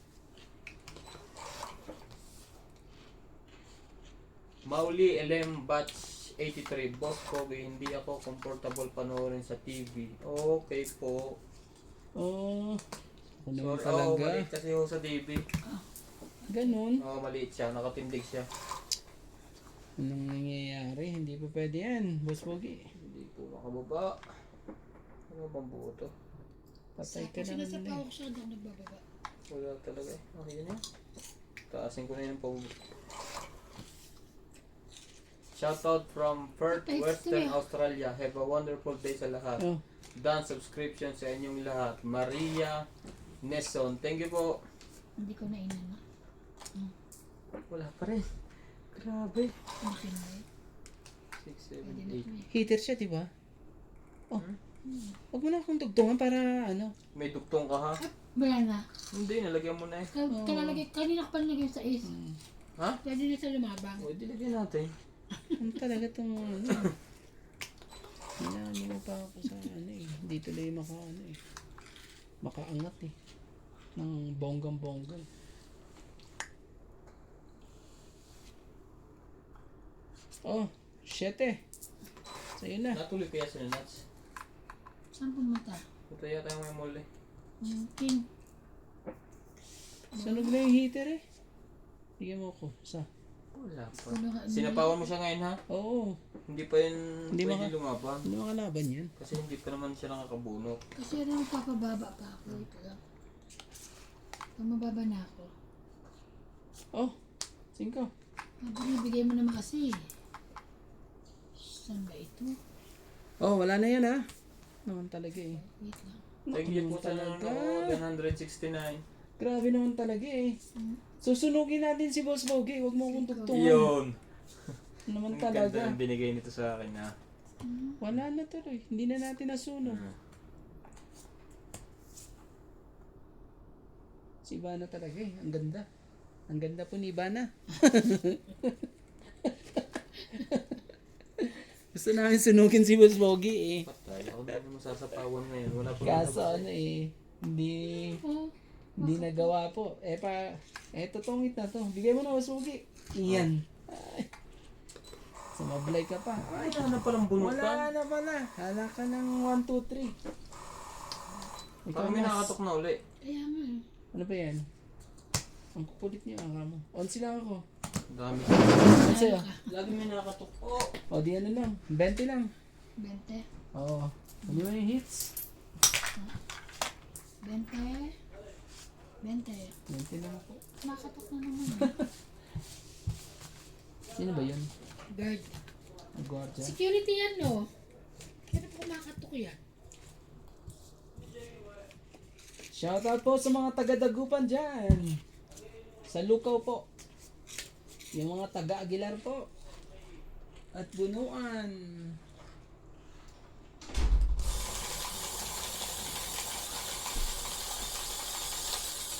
Mauli LM Batch 83. Boss Pogi, hindi ako comfortable panoorin sa TV. Okay po. Oh. Ako naman Sorry, talaga. maliit kasi ho sa TV. Ganun. Maliit siya, nakatindig siya. Anong nangyayari? Hindi pa pwede yan. Boss Pogi. Hindi po makababa. Ano bang buo to? Patay ka Kung na sinasapaw naman ko siya, doon nagbababa. Wala talaga eh. Okay yun yan. Taasin ko na yun po. Shoutout from Perth, Thanks, Western Kuya. Australia. Have a wonderful day sa lahat. Oh. Dan subscription sa inyong lahat. Maria Neson. Thank you po. Hindi ko na inano. Wala pa rin. Grabe. Ang pinay. 6, 7, Pwede na 8. ito eh. Heater siya, di ba? Oh. Huwag mo na akong tugtungan para ano. May dugtong ka ha? Wala na. Hindi, nalagyan mo na eh. Kanina ka pa nilagay sa is. Ha? Pwede na sa lumabang. O, dilagyan natin. Ano talaga itong ano. Hinaan mo pa ako sa ano eh. Hindi tuloy makaangat eh. Ng bonggang-bonggang. Oh, 7. Sa'yo na. Natuloy kaya sila nuts. Saan pumunta? Ito yata yung may muli. King. Sunog na yung heater eh. Bigyan mo ako. Sa? Wala pa. Ano ka? Sinapawan mo siya ngayon ha? Oo. Hindi pa yun Hindi pwede maka- lumaban. Hindi makalaban yan. Kasi hindi pa naman siya nakakabunot. Kasi ano magpapababa pa ako. Ito lang. Pag mababa na ako. Oh, 5. Binibigay mo naman kasi. Saan ba ito? Oh, wala na yan ha. Naman talaga eh. Wait lang. Thank you po sa nanonood. 169. Grabe naman talaga eh. Susunugin natin si Boss Bogey. Huwag mo akong tugtungan. Yun. Naman Ang ganda talaga. ng binigay nito sa akin ha. Wala na tuloy. Hindi na natin nasunog. Si Ivana talaga eh. Ang ganda. Ang ganda po ni Ivana. Gusto namin sunugin si Boss Bogey eh. Patay. Ako din naman sasapawan ngayon. Wala po Kaso ano eh. Hindi Oh, nagawa po. Totongit na to. Bigay mo na Boss Bogey. Iyan. Ay. Sumablay ka pa. Ay, wala na palang bunutan. Wala na pala. Hala ka ng 1, 2, 3. Ikaw Parang may mas. nakatok na uli. kaya nga eh. Ano ba yan? Ang kukulit niya ang mo. On sila ako. Dami. Ano sa'yo? Lagi may nakatok. Oh! O di ano lang. 20 lang. 20. Oo. Ano mo yung hits? 20. 20. 20 lang ako. Nakatok na naman eh. Sino ba yun? Guard. Ang guardia? Security yan no. Kaya po kumakatok yan. Shoutout po sa mga taga-Dagupan dyan. Sa Lukaw po. Yung mga taga-Aguilar po. At Bunuan.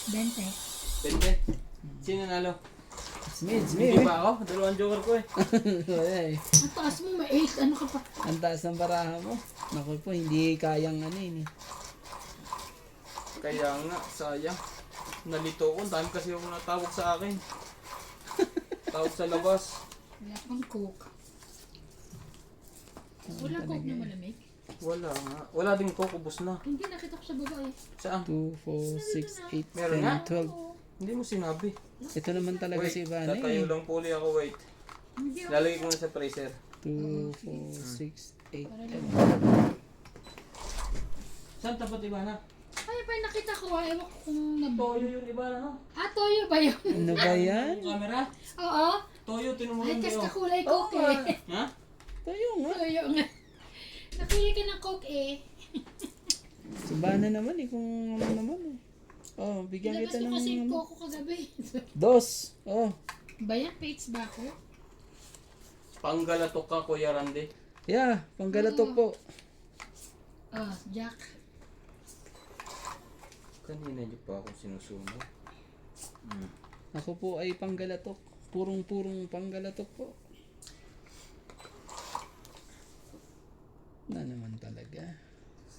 Bente. Pwede. Sino nalo? Smith, Hindi Smith. pa ako. Dalawang joker ko eh. Wala eh. Ang taas mo, ma-8. Ano ka pa? Ang taas ng baraha mo. Naku po, hindi kayang ano yun eh. Kaya nga, sayang. Nalito ko. Ang dami kasi yung natawag sa akin. Tawag sa labas. Wala pang coke. Wala coke na malamig. Wala nga. Wala din ko. Kubos na. Hindi, nakita ko sa baba eh. Saan? 2, 4, 6, 8, Meron nga? 10, 12. Oo. Hindi mo sinabi. Ito naman talaga Wait, si Ivana tatayo eh. lang po ulit ako. Wait. Hindi ako. Lalagay ko na sa freezer. 2, 4, 6, 8, Para 10. lang. Saan tapat iba na? Ay, pa nakita ko ah. Ewan ko kung Toyo yun iba na no? Ah, toyo ba yun? Ano ba yan? Yung camera? Oo. Toyo, Ay, tinumulan kasi kayo. kakulay coke Oo eh. Ha? Tayo nga. Toyo nga. Nakulay ka ng coke eh. Si Ivana naman eh, kung ano naman eh. Oh, bigyan Ilabas kita ko ng kasi yung coco kagabi. 2. Oh, Ba yan? Pates ba ako? Panggalatok ka, Kuya Randy. yeah, panggalatok po. Ah, Jack. Kanina niyo pa ako sinusunog. Ako po ay panggalatok. Purong-purong panggalatok po. Na naman talaga.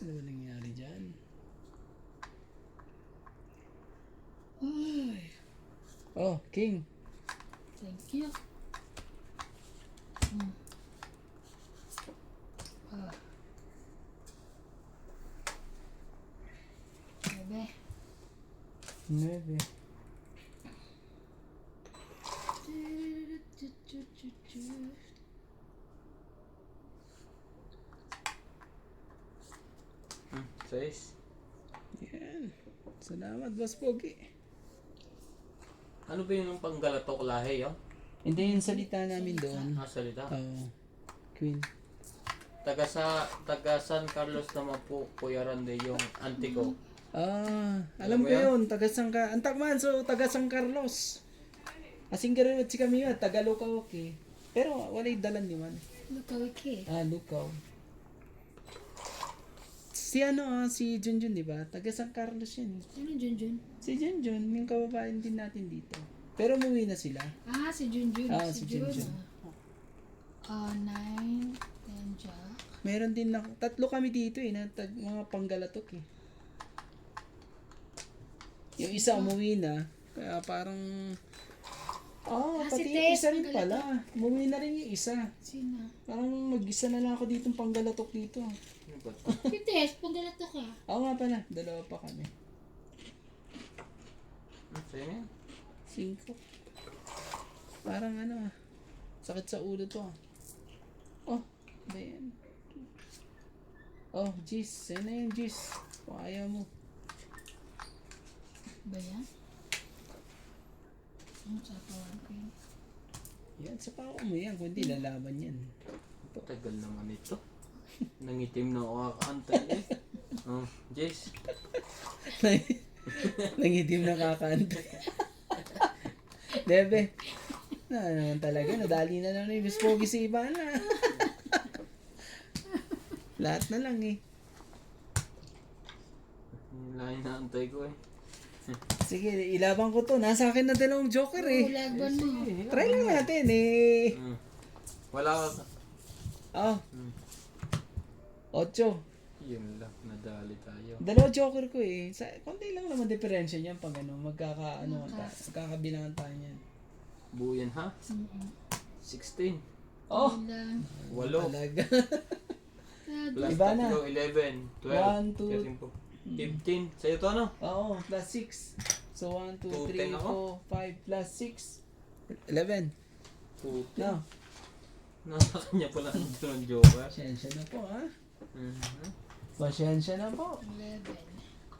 Ano ba nangyari dyan? Ay, Oh, King. thank you. Ah. Bebe. 9. Sais. Yan. Salamat, Boss Pogi. Ano ba yun yung panggalatok lahi, oh? Hindi yung salita namin doon. Salita. Queen. Taga San Carlos naman po, Kuya Randy, yung auntie ko. Alam mo ko yan? yun. Taga San Antakman, so taga San Carlos. Asing gano'n si kami yun, taga Lukaw, okay. Pero walay dalan ni man. Lukaw okay. Lukaw. Si Junjun, di ba? Taga San Carlos yan. Ano Junjun? Si Junjun, yung kababayan din natin dito. Pero umuwi na sila. Ah, si Junjun. Si Junjun. 9, 10 Jack. Meron din na, 3 kami dito na mga panggalatok eh. Yung isa umuwi na, kaya parang, si pati yung Tess, isa rin panggalatok. pala. Umuwi na rin yung isa. Sino? Parang mag-isa na lang ako dito panggalatok dito. Ano ba to? Si Tess, panggalato ka. Oo nga pala, 2 pa kami. Sa'yo na yan? 5. Parang sakit sa ulo to Oh, ba yan? Oh, Jis, sa'yo na yun, Jis. Kung ayaw mo. Ba yan? Ang sapawan ko yun. Yan, sa pako mo yan. Kung hindi, lalaban yan. Tagal naman ito. Nangitim na ako kakaantay eh. Oh, Jace. Nangitim na kakantay. Debe. Na naman talaga. Nadali na lang yung Pogi si Ivana. Lahat na lang eh. Yung lain na antay ko eh. Sige, ilaban ko to. Nasa akin na dalawang joker eh. Laban mo. Try lang natin eh. Wala ka. Oh. 8. Yun lang, nadali tayo. Dalawa joker ko eh. Konti lang naman diferensya niyan pag ano, magkakabilangan tayo niyan. Buo yan ha? 16. Oh! Lang. 8. Talaga. Plus Iba na. 3, 11, 1, 12, 2, 15. Sa'yo to ano? Oo, plus 6. So 1, 2, 3, 4, 10 ako? 5, plus 6. 11. 2. No. Nasa kanya pala ang joker. Pasensya na po ha. Mhm. Pasensya na po. 11.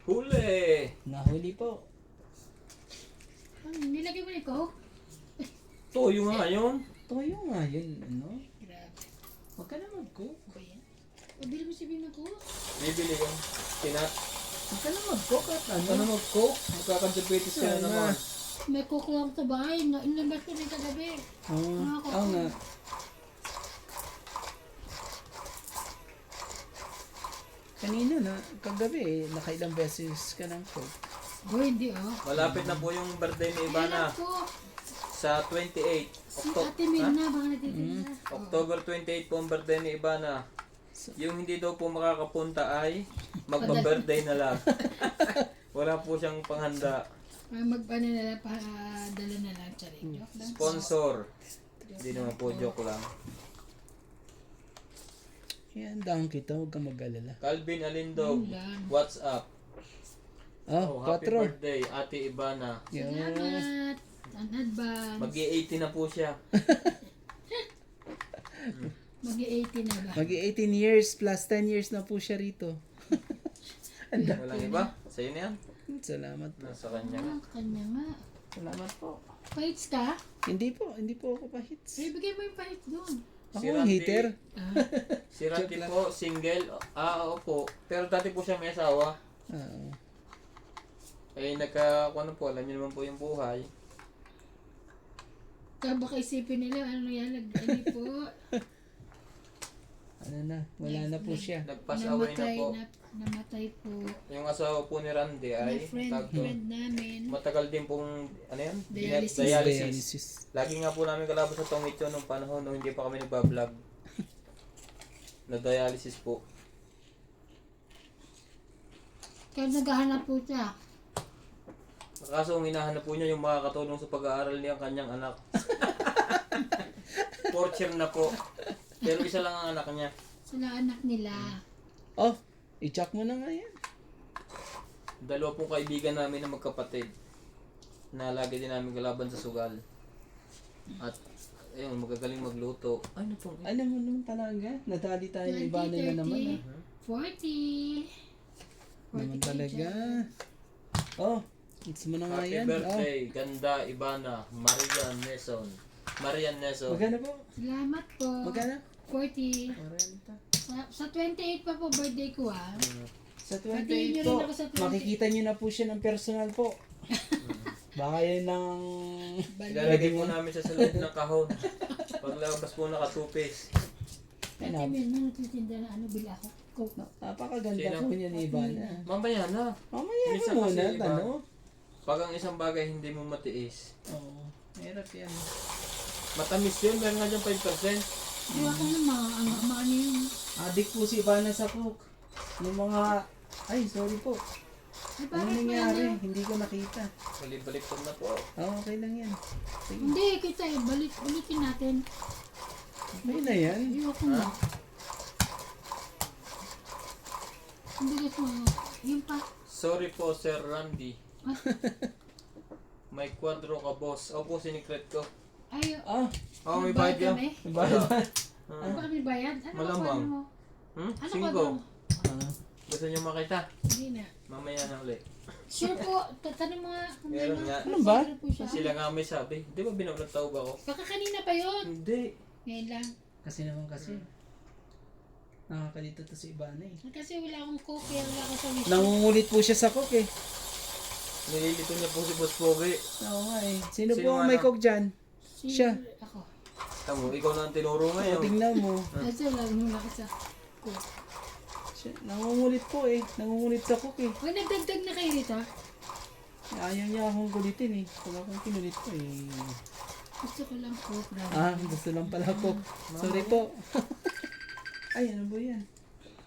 Huli! Nahuli po. Nilagay mo ni Coke? Toyo nga yun. Toyo nga yun. Ano? Grabe. Huwag ka na mag-cook. Ba yan? Pabili mo si Bina ko. Bibili ka. Tinat. Huwag ka na mag-cook at ano? Ano mag-coke? Magkakandibetis ka na Ano naman. May Coke lang sa bahay. Inabas ko rin kagabi. Oo nga. Kanina na, kagabi eh, nakailang beses ka ng cook. Hindi oh. Malapit na po yung birthday ni Ivana. Alam ko. Sa 28. Si Ate Mirna baka natitinda. October 28 po ang birthday ni Ivana. Yung hindi daw po makakapunta ay magpa-birthday na lang. Wala po siyang panghanda. Magpano na lang, dala na lang. Charing joke lang. Sponsor. Hindi naman po, joke lang. Yan, dahon kita, huwag kang mag-alala. Calvin Alindog, Yun lang. what's up? Oh, Happy 4. birthday, Ate Ivana. Yan. Salamat. An advance. Mag-80 na po siya. Mag-80 na ba? Mag-18 years plus 10 years na po siya rito. Walang iba? Sa'yo na yan? Salamat po. Nasa kanya nga. Kanya nga. Salamat po. Paits ka? Hindi po ako pa-hits. Bigay mo yung paits doon. Ako Si ang Randy. hitter. Si Randy po, single. Opo. Pero dati po siya may asawa. Oo. Eh, ano po, alam niyo naman po yung buhay. Kaya baka isipin nila, ano yan, hindi po. Ano na, wala na po siya. Nag-pass away na po. Namatay po. Yung asawa po ni Randy Na ay tawag doon. friend namin. Matagal din pong, ano yan? Dialysis. Dialysis. Lagi nga po namin kalabas sa tongit yun nung panahon nung hindi pa kami nagbablog. Na-dialysis po. Kaya naghahanap po siya. Kaso ang hinahanap po niya yung makakatulong sa pag-aaral niyang kanyang anak. Fourth year na po. Pero isa lang ang anak niya. Sila anak nila. Oh, i-check mo na nga yan. Dalawa pong kaibigan namin na magkapatid. Na lagi din namin kalaban sa sugal. At ayun, magagaling magluto. Ano pong? Alam mo naman talaga, nadali tayo ng iba na naman. 40. Naman talaga. Oh, it's mo na nga Happy yan. birthday, ganda, Ivana, Marian Neson. Marian Neson. Magkano po? Salamat po. Magkano? 40. 40. Sa 28 pa po birthday ko ah. Sa Batiin 28 niyo po, rin ako sa 28. makikita nyo na po siya ng personal po. Baka yan ng... Ilalagay po namin siya sa loob ng kahon. Paglabas po naka-two-piece. Ate Mirna nagtitinda na ano, bila ako. Coke. Napakaganda Sino? po niya ni Ivana. Mamaya na. Mamaya ka Minsan muna, kasi iba. ano? Pag ang isang bagay hindi mo matiis, Oo, hirap yan. matamis yun, meron nga dyan 5%. Di ako na ano yun. Adik po si Ivana sa cook. Yung mga... Ay, sorry po. Ay, Ano bakit nangyari? ano? Hindi ko nakita. Balik na po. Okay lang yan. Sige. Hindi, kita eh. Balikin natin. Okay na yan. Ayoko na. Hindi gusto mo. Yung pa. Sorry po, Sir Randy. Ah, May kwadro ka, boss. Opo, sinikret ko. ay, Ah, Oo, may bayad yan. kami. bayad. Ano ba kami bayad? Ano Malamang. ba mo? Hmm? Ano 5. ba? Ah, Gusto niyo makita? Hindi na. Mamaya na ulit. Sure po, tatanong mga kung Meron ano, nga. Ano ba? sure po siya. Sila nga may sabi. Di ba binablat tao ba ako? Baka kanina pa yun. Hindi. Ngayon lang. Kasi naman kasi. Nakakalito to si Ivana eh. Kasi wala akong coke, kaya wala ako sa wish. Nangungulit po siya sa coke eh. Nililito niya po si Boss Pogi. Oo nga eh. Sino Sino po ang may ano? coke dyan? Si- siya. Ako. Tamo, ikaw na ang tinuro O, ngayon. tingnan mo. Kasi wala ako sa coke. Siya, nangungulit po eh. Nangungulit sa coke eh. Uy, nagdagdag na kayo dito? Ayaw niya akong kulitin eh. Kung akong kinulit ko eh. Gusto ko lang coke. Gusto lang pala coke. Sorry po. Ay, ano ba yan?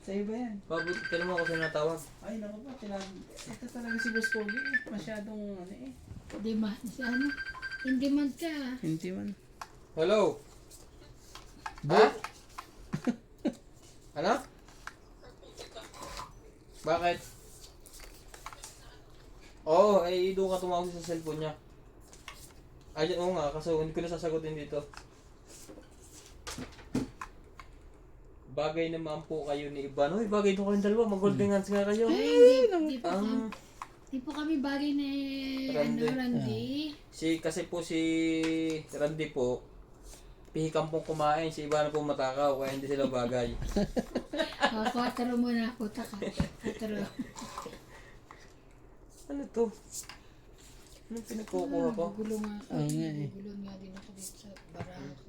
Sa'yo ba yan? Pabot, tanong mo ako sa natawag. Ay, naku po. Ito talaga si Boss Pogi eh. Masyadong ano eh. Demand. Sa ano? In demand ka. Hindi man. Hello? Ha? Ano? Bakit? Oo, ay doon ka tumawag sa cellphone niya. Ay, oo nga, kaso hindi ko na sasagutin dito. Bagay naman po kayo ni Ivan. Uy, bagay doon kayong dalawa. Mag-golden hands nga kayo. Ay, hindi po kami. Ang Hindi po kami bagay na Randy. Randy. kasi po si Randy po, pihikang pong kumain. Si Ivan po matakaw, kaya hindi sila bagay. Oh, 4 muna. Puta ka. 4. Ano to? Ano pinagkukuha ko? Gulo nga ako. Oo nga eh. Gulo nga din ako dito sa barako.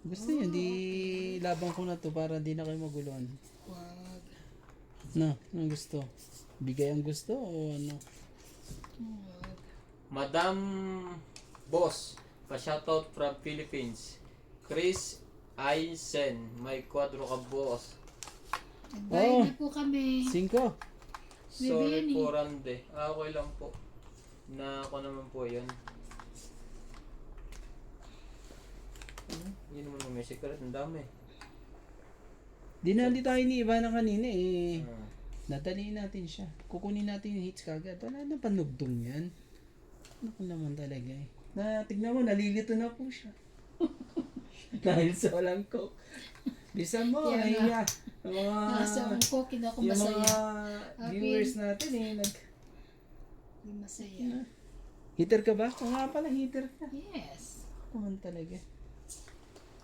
Gusto niyo, di labang ko na to para di na kayo maguluhan. Wag. No, anong gusto? Bigay ang gusto o ano? Wag. Madam Boss, pa-shoutout from Philippines. Chris Aisen, may kwadro ka boss. Bye Oh. na po kami. 5. Sorry Baby, po Rande. Okay lang po. Na ako naman po yun. Yun naman may secret, ang dami. Dinali tayo ni Ivana kanina eh. Ah. Nadaliin natin siya. Kukunin natin yung hits kagad. Wala na panugdong yan. Ano ko naman talaga eh. Tignan mo, nalilito na po siya. Dahil sa walang coke. Bisa mo, Kaya ay nga. mga, Nasa ang coke, hindi ako yung mga masaya. viewers natin eh. Hindi masaya. Heater ka ba? Oo nga pala, heater ka. Yes. Naman talaga.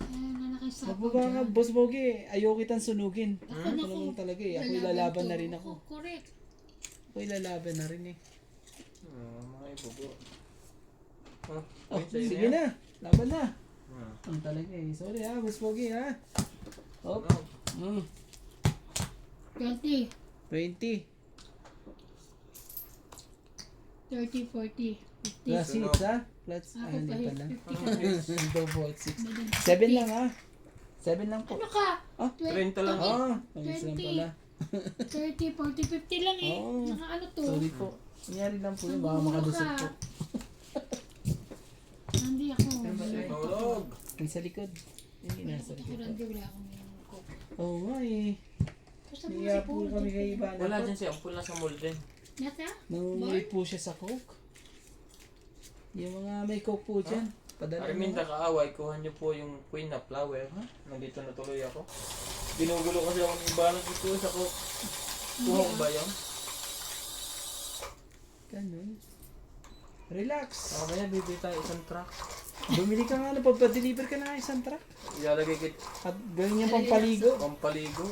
Ayan na Sabi nakisapaw ba nga, dyan. Boss Bogi, ayaw kitang sunugin. Ako Ako naman talaga eh. Ako ilalaban na rin ako. Correct. Ako ilalaban na rin eh. Mga ibubo. Oh, Oh, ayun, sa'yo sige yan. na. Laban na. Ah. Ang talaga eh. Sorry ha, Boss Bogi ha. Oh. Ano? 20, 20. 30, 40, 50. Plus Sunog. hits ha. Plus, Ako hindi pa, pala. 50 ka. Double 6. Madam, 7 lang ha. 7 lang po. Ano ka? Oh, 30 lang. Oh, pangis lang 20. pala. 30, 40, 50 lang eh. Oo. Naka ano to? Sorry po. Nangyari lang po yun. Baka Nagmumuro makadusog ka. po. Hindi ako. Tulog. Yung sa likod. Hindi nasa Ako likod. rin, wala akong coke. Oo nga eh. Basta mo Kaya si po Paul, kami dito. kay Ivana Wala po. dyan si Ampul na sa molde. Nasa? Nangungulit po siya sa coke. Yung mga may coke po dyan. Padala Arminda mo. kaaway, kuha niyo po yung queen na flower. Ha? Nandito na tuloy ako. Ginugulo kasi ako ng iba dito sa ko. Kuha ko ba yun? Ganun. Relax. Mamaya bibili tayo isang truck. Bumili ka nga na, pagpa-deliver ka na isang truck. Ilalagay kit At gawin yung pampaligo. pampaligo.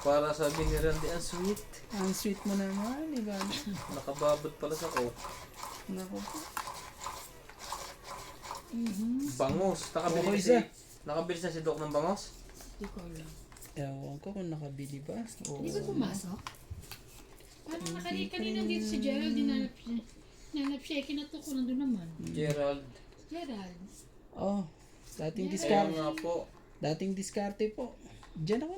Para sabi ni Randy, ang sweet. Ang sweet mo naman, Ivana. Nakababot pala sa coke. Naku po. Bangos. Nakabili Oo, na isa. nakabili na si Doc ng bangos? Hindi ko alam. Ewan ko kung nakabili ba. Oo. Hindi ba pumasok? Parang kanina dito si Gerald, dinanap siya. Nanap siya, kinatok ko nandun naman. Gerald. Gerald. Oh, dating Ayun diskarte. nga po. Dating diskarte po. Diyan ako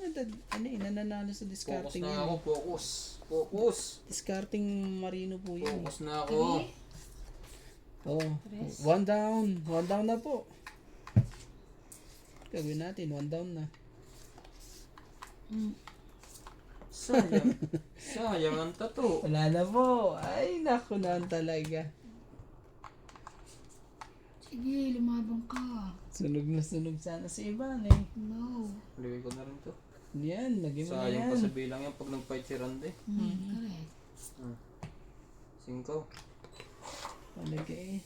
nananalo sa Focus discarding na yan. ako. Focus. Focus. Discarding marino po yan. Focus na ako. Oh, Tres. 1 down. 1 down na po. Gagawin natin, 1 down na. Sayang. Sayang ang tato. Wala na po. Ay, naku na talaga. Sige, lumabang ka. Sunog na sunog sana si Ivan eh. No. Lagay ko na rin to. Yan, lagyan mo na Sayang yan. pa sa bilang yan pag nag-fight si Randy. Correct. 5. Palagay.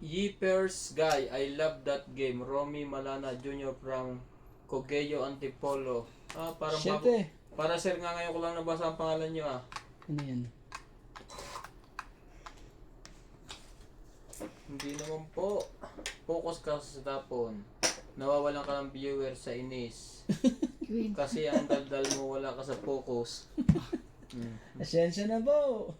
Yeepers Guy, I love that game. Romy Malana Jr. from Cogeo Antipolo. Parang Siyete. para sir nga ngayon ko lang nabasa ang pangalan nyo Ano yan? Hindi naman po. Focus ka sa tapon. Nawawalan ka ng viewer sa inis. Queen. Kasi ang daldal mo wala ka sa focus. Asensya na po.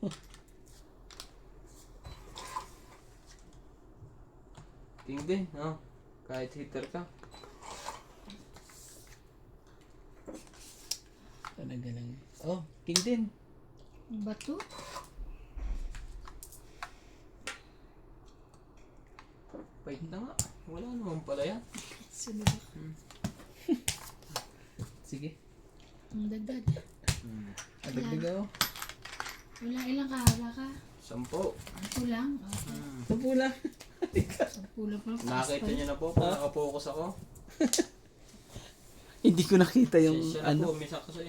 King din, no? Kahit hitter ka. Talaga lang. Oh, king din. Bato? Wait na nga. Wala naman pala yan. Sunod. Sige. Ang dagdag. Adagdag ako. Wala, ilang ka? Wala ka? 10. Kulang? Okay. Ito po lang. Kulang pa. Nakita niyo na po kung nakapokus ako. Hindi ko nakita yung Siya na ano. po, minsan kasi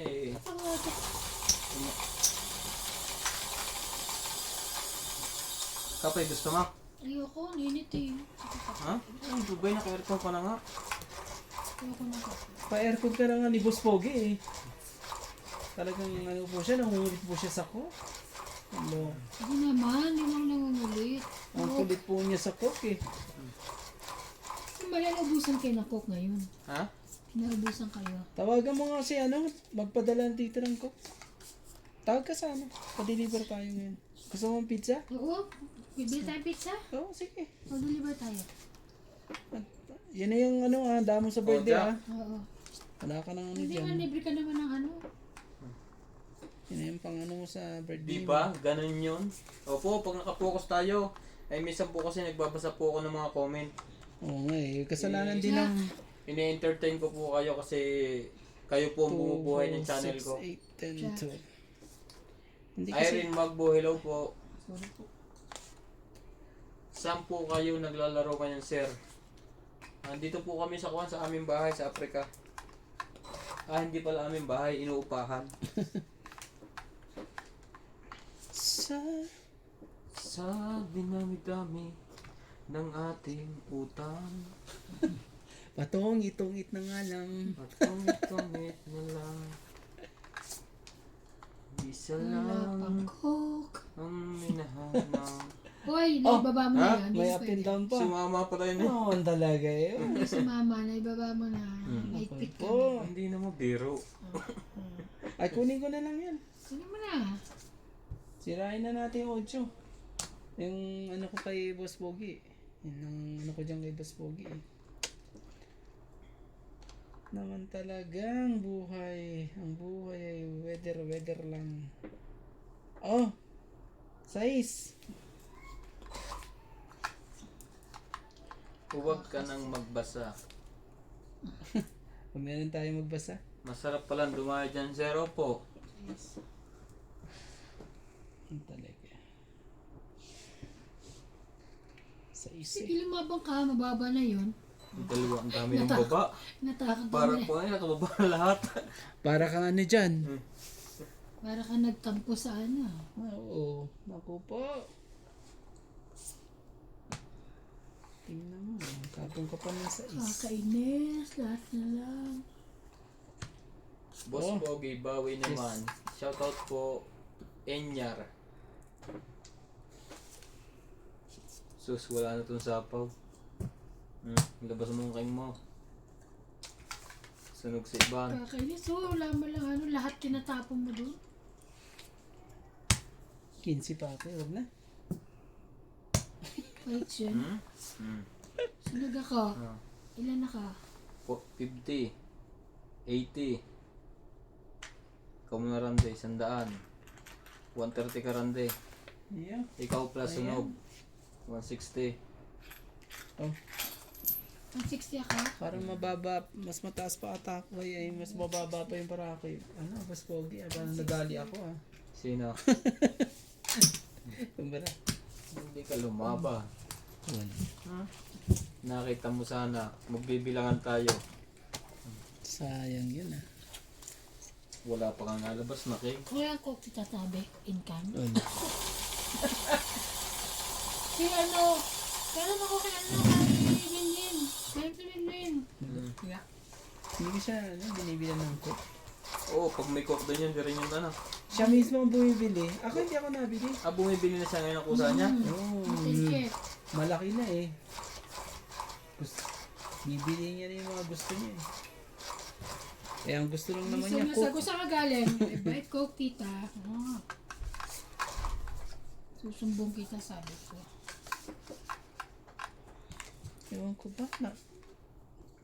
Kapay, gusto mo? Ayoko, ninit eh. Ha? Ay, Dubai, naka-aircon ka na nga. Ayoko na ka. Pa-aircon ka na nga ni Boss Pogi eh. Talagang ano po siya, nangungulit po siya sa coke. Ano, Hindi naman, hindi mo nangungulit. ang kulit po niya sa coke eh. Malalabusan kayo ng coke ngayon. Ha? Pinaubusan kayo. Tawagan mo nga si ano, magpadala ng tito ng coke. Tawag ka sa ano, pa-deliver tayo ngayon. Gusto mo ng pizza? Oo, bibili tayo pizza. Oo, sige. O, deliver tayo. Yan na yung ano damo sa birthday Jack. Oo. Wala ka nang ano Hindi dyan. man, libre ka naman ng ano. Yan na yung pang ano mo sa birthday Di ba? Ganun yun. Opo, pag nakapokus tayo, ay minsan po kasi nagbabasa po ako ng mga comment. Oo nga eh, kasalanan din ng Ini-entertain ko po kayo kasi kayo po ang bumubuhay ng channel ko. 6, 8, 10, 12. Hindi kasi, Irene Magbo, hello po. Sorry po. Saan po kayo naglalaro kanyan, sir? Nandito po kami sa sa aming bahay sa Africa. Hindi pala aming bahay, inuupahan. Sa dinami-dami ng ating utang, patungit-tungit na nga lang. patungit-tungit na lang. Isa Wala lang pang coke. ang minahanap. Hoy, naibaba mo na yan. May Hindi up and pwede. down pa. Sumama pa tayo na. Oo, talaga eh. Hindi si mama, naibaba mo na. Maigpit ka. Oh, Hindi na mo biro. ay kunin ko na lang yan. Ano mo na? Sirain na natin yung 8. Yung ano ko kay Boss Pogi. Yun ang ano ko dyan kay Boss Pogi eh. Naman talagang buhay. Ang buhay ay weather lang. Oh! 6! Huwag ka nang magbasa. Kung meron tayo magbasa. Masarap palang dumayo dyan, zero po. Yes. Ang talaga. 6 Sige, lumabang ka, mababa na yun. Ang dalawa, ang dami ng baba. Natakot Para kami. po ay nakababa na lahat. Para kang ano dyan. Para ka nagtampo sa ano. Oo. Naku po. Tingnan mo. Tapong ka pa ng 6. Kakainis, lahat na lang. Boss Oh. Pogi, bawi naman. Shoutout po, Enyar. Sus, wala na itong sapaw. Labas mo ang kain mo. Sunog sa iban. Kakainis, oh, wala mo lang ano, lahat tinatapon mo doon. 15 pa ako. Huwag na. Wait, yun. Sunog ako. Ah. Ilan na ka? 50. 80. Ikaw muna rande, 100. 130 ka rande. Yeah. Ikaw plus Ayan. sunog. 160. Oh. Ang 60 ako? Parang mababa, mas mataas pa ata ako ay mas mababa pa yung para ako. Ano, Boss Pogi, parang nadali ako ah. Sino? Kumbara. Hindi ka lumaba. Wala. Nakita mo sana, magbibilangan tayo. Sayang yun ah. Wala pa kang nalabas na cake. Kaya ko titasabi, income. Ano? Si ano, pero ako kay ano, kay Linlin. Kaya si Linlin. Yeah. Hindi ko siya binibilan ng cook. Oo, pag may coke doon yun, di rin yung ano. Siya mismo ang bumibili. Ako hindi ako nabili. Bumibili na siya ngayon ang kusa niya. Oo. Sige. Malaki na eh. Bibili niya na yung mga gusto niya eh. Eh, ang gusto lang naman niya, Gusto cook. sa kagaling. Bite coke, tita. Ah. Susumbong kita, sabi ko. Ewan ko ba na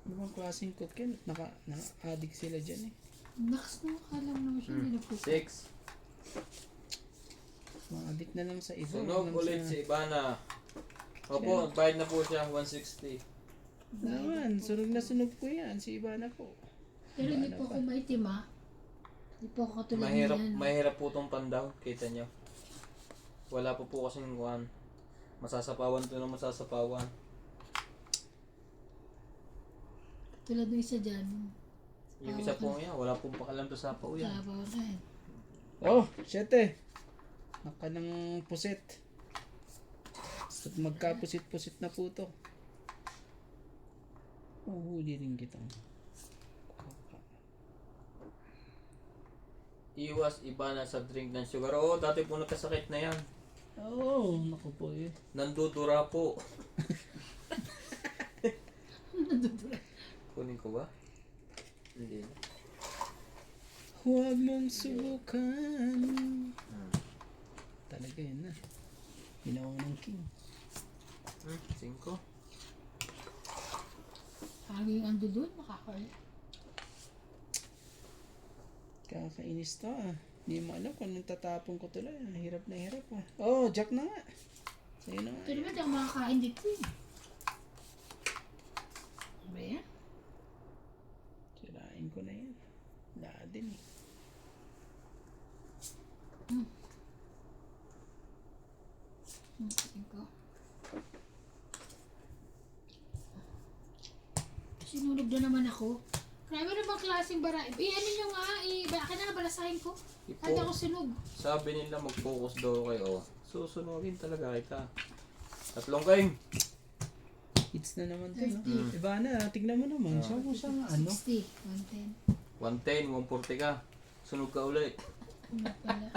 ibang klaseng cook yan. Naka-addict sila dyan eh. Naks na, alam naman siya, hindi nagpupo. 6. Ma-addict na lang sa iba. Sunog walang ulit sa- si Ibana. Opo, bayad na po siya, 160. Naman, sunog na sunog po yan. Si Ibana po. Pero hindi po ako maitim, ah. Hindi po ako katulad Mahirap, niyan. mahirap po itong pandaw, kita nyo. Wala po po kasing kuhan. Masasapawan to ng masasapawan. Tulad ng isa dyan. Yung isa po yan, wala pong pakalam to sa pao yan. Sabaw rin. Oh, 7. Naka ng pusit. Basta magkapusit-pusit na po to. Uhuli rin kita. Iwas Ibana sa drink ng sugar. Oo, dati po nagkasakit na yan. Oo, naku po eh. Nandudura po. Kunin ko ba? Hindi. Huwag mong subukan. Talaga yun na. Ginawa ng king. 5. Hanging ando doon, makakaya. Kakainis to ah. Hindi mo alam kung anong tatapon ko tuloy. Hirap na hirap ah. Oh, Jack na nga. Sa'yo na nga. Ito naman, di ako makakain dito eh. Ano ba yan? Sirain ko na yan. Wala din eh. Tingin ko. Sinunog na naman ako. Grabe na bang klaseng bara? Ano nyo nga, akin na balasahin ko. Hindi ako sunog. Sabi nila mag-focus daw kayo. Susunogin talaga kita. 3 kayo. Hits na naman to, no? Iba na, tignan mo naman. Siya kung siya nga, ano? 60, 110. 110, 140 ka. Sunog ka ulit. Ano pala?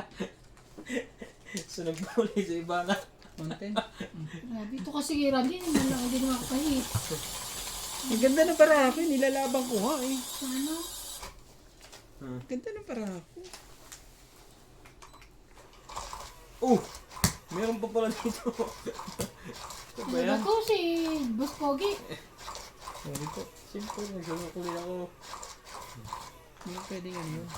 Sunog ka ulit sa Ibana. 110. Grabe, ito kasi hirap din. Hindi lang din ako kahit. Ang ganda ng barako, nilalaban ko nga eh. Ano? Ganda ng barako. Oh! Meron pa pala dito. Ano ba yan? Ako si Boss Pogi. Sorry po. Siyempre, nagsunukulin ako. Hindi pwede nga yun.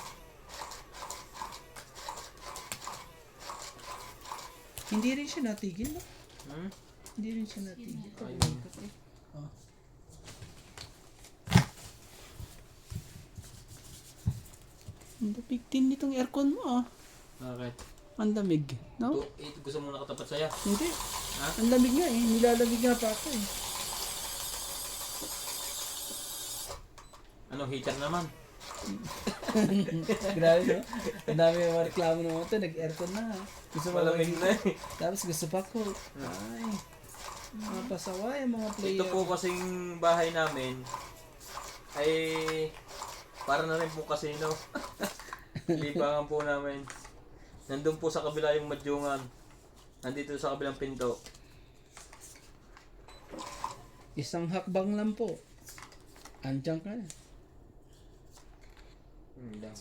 Hindi rin siya natigil, no? Hindi rin siya natigil. Ayun. Oh. Ang lamig din nitong aircon mo ah. Bakit? Ang lamig, no? Ito, gusto mo nakatapat sa'yo? Hindi. Ha? Ang lamig nga eh. Nilalamig nga pa ako eh. Ano, heater naman? Grabe no? Ang dami yung mga reklamo naman ito. Nag-aircon na. Gusto mo Malamig na eh. Tapos gusto pa ko. Ay. Mga pasaway ang mga player. Ito po kasing bahay namin ay para na rin po casino. Libangan po namin. Nandun po sa kabila yung madyungan. Nandito sa kabilang pinto. Isang hakbang lang po. Andiyan ka na. Lang.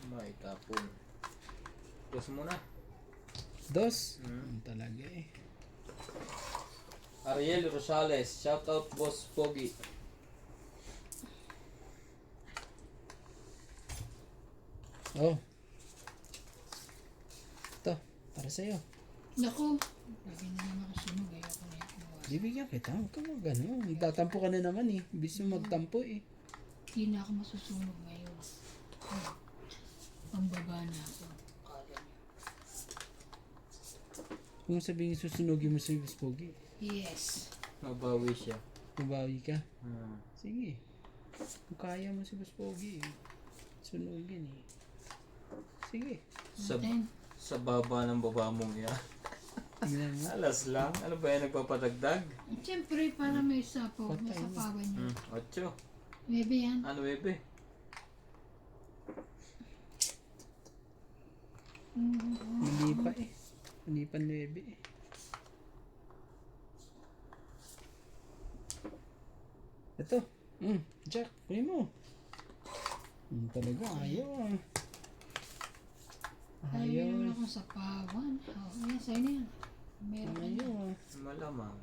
May tapon. Gusto mo na. Dos. Talaga eh. Ariel Rosales, shout out Boss Pogi. Oh. Ito. Para sa'yo. Naku. Lagi na naman ako sunog. Ayoko na yung kumawa. Bibigyan kita. Huwag ka mag ano. Magtatampo ka na naman eh. Ibig mo magtampo eh. Hindi na ako masusunog ngayon. Pambaba na ako. Kung sabihin susunogin mo sa Boss Pogi, Yes. Mabawi siya. mabawi ka. Hmm. Sige. Kung kaya mo si Boss Pogi eh. Sunugin eh. Sige. Sa, Ten. sa baba ng baba mong yan. Tingnan mo. Alas lang. Ano ba yan? Nagpapadagdag? Siyempre, para may sapaw. May Patay na. sapawan niya. 8. Maybe yan. Ano, bebe? Hindi pa eh. Hindi pa 9 eh. Ito. Jack, kunin mo. Talaga, ayaw ah. Ayaw Ayaw. naman akong sapawan. Oh, ayan, sa'yo na yan. Meron ka na. Ayaw ah. Malamang.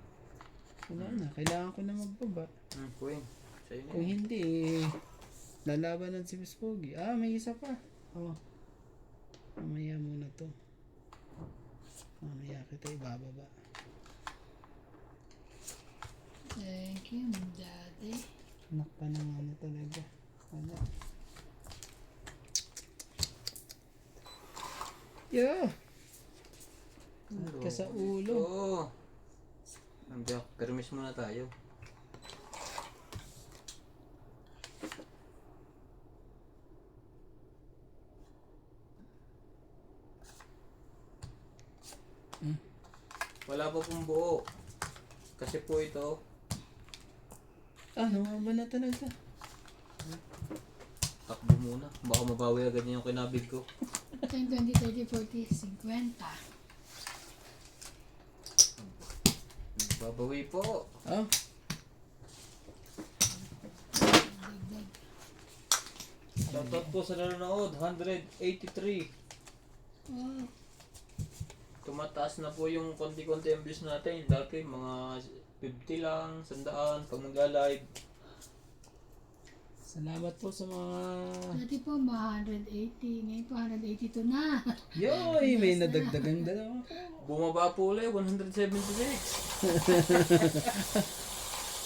Wala na, kailangan ko na magbaba. Queen. Sa'yo na Kung yan. hindi, lalabanan si Miss Pogi. May isa pa. Mamaya muna to. Mamaya kita ibababa. Thank you, daddy. Anak pa ng ano talaga. Wala. Yo! Ka sa ulo. Oo. Nandiyak. Permis muna tayo. Wala pa pong buo. Kasi po ito, Nawaba na talaga. takbo muna. Baka mabawi agad niya yung kinabig ko. 10, 20, 30, 40, 50. Babawi po. Dagdag. Shoutout po sa nanonood. 183. Oh, Tumataas na po yung konti-konti ang views natin. Dati mga 50 lang, 100 pag nag-live. Salamat po sa mga... dati po mga 180. Ngayon po 182 na. Yoy! May nadagdagang dalawa. Bumaba po ulit, 176.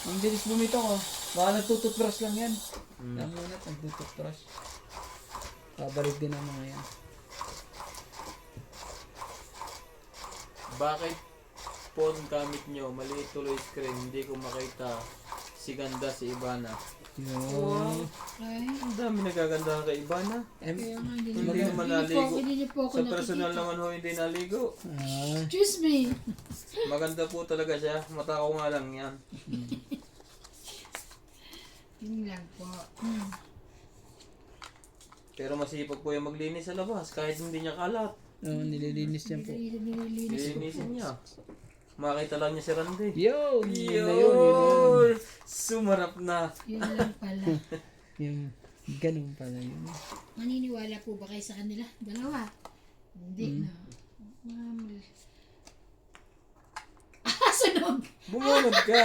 Ang bilis bumito ko. Baka nagtututbrush lang yan. Hmm. Alam mo na, nagtututbrush. Pabalik din ang mga yan. Bakit phone gamit nyo? Maliit tuloy screen, hindi ko makita. Si ganda si Ivana. Yo. Ay, Ang dami nagaganda kay Ivana. kaya nga Hindi naman naligo. Hindi niyo po ako Sa personal nakikita. naman ho, hindi naligo. Excuse me. Maganda po talaga siya. Mata ko nga lang yan. Yun lang po. Pero masipag po yung maglinis sa labas kahit hindi niya kalat. Nililinis yan po. Nililinis ko po. Lilinisin niya. Makita lang niya si Randy. Yo! Yun na yun. Yun! Sumarap na. Yun lang pala. Yung ganun pala yun. Maniniwala po ba kayo sa kanila? Dalawa? Hindi na. Sunog! Bumunod ka.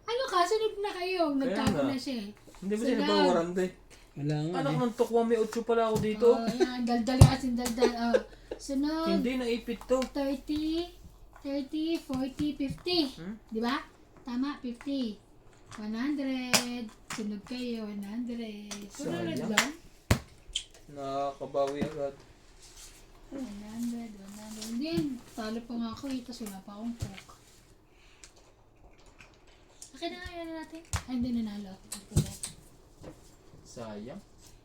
Ano ka? Sunog na kayo. Nagtago nga. na siya eh. Hindi ba Sunog. sinabawa Randy? Wala nga Anak eh. ng tukwa, may 8 pala ako dito. Oh, yan. Daldal yung asin daldal. Oh. Sunog. Hindi, naipit to. 30, 40, 50. Hmm? Di ba? Tama, 50. 100. Sunog kayo, 100. Sunod Sayang. lang. Nakakabawi agad. 100, 100. Din, talo pa nga ako eh. Tapos wala pa akong coke. Akin na nga yan natin. Ay, hindi nanalo. Sayang.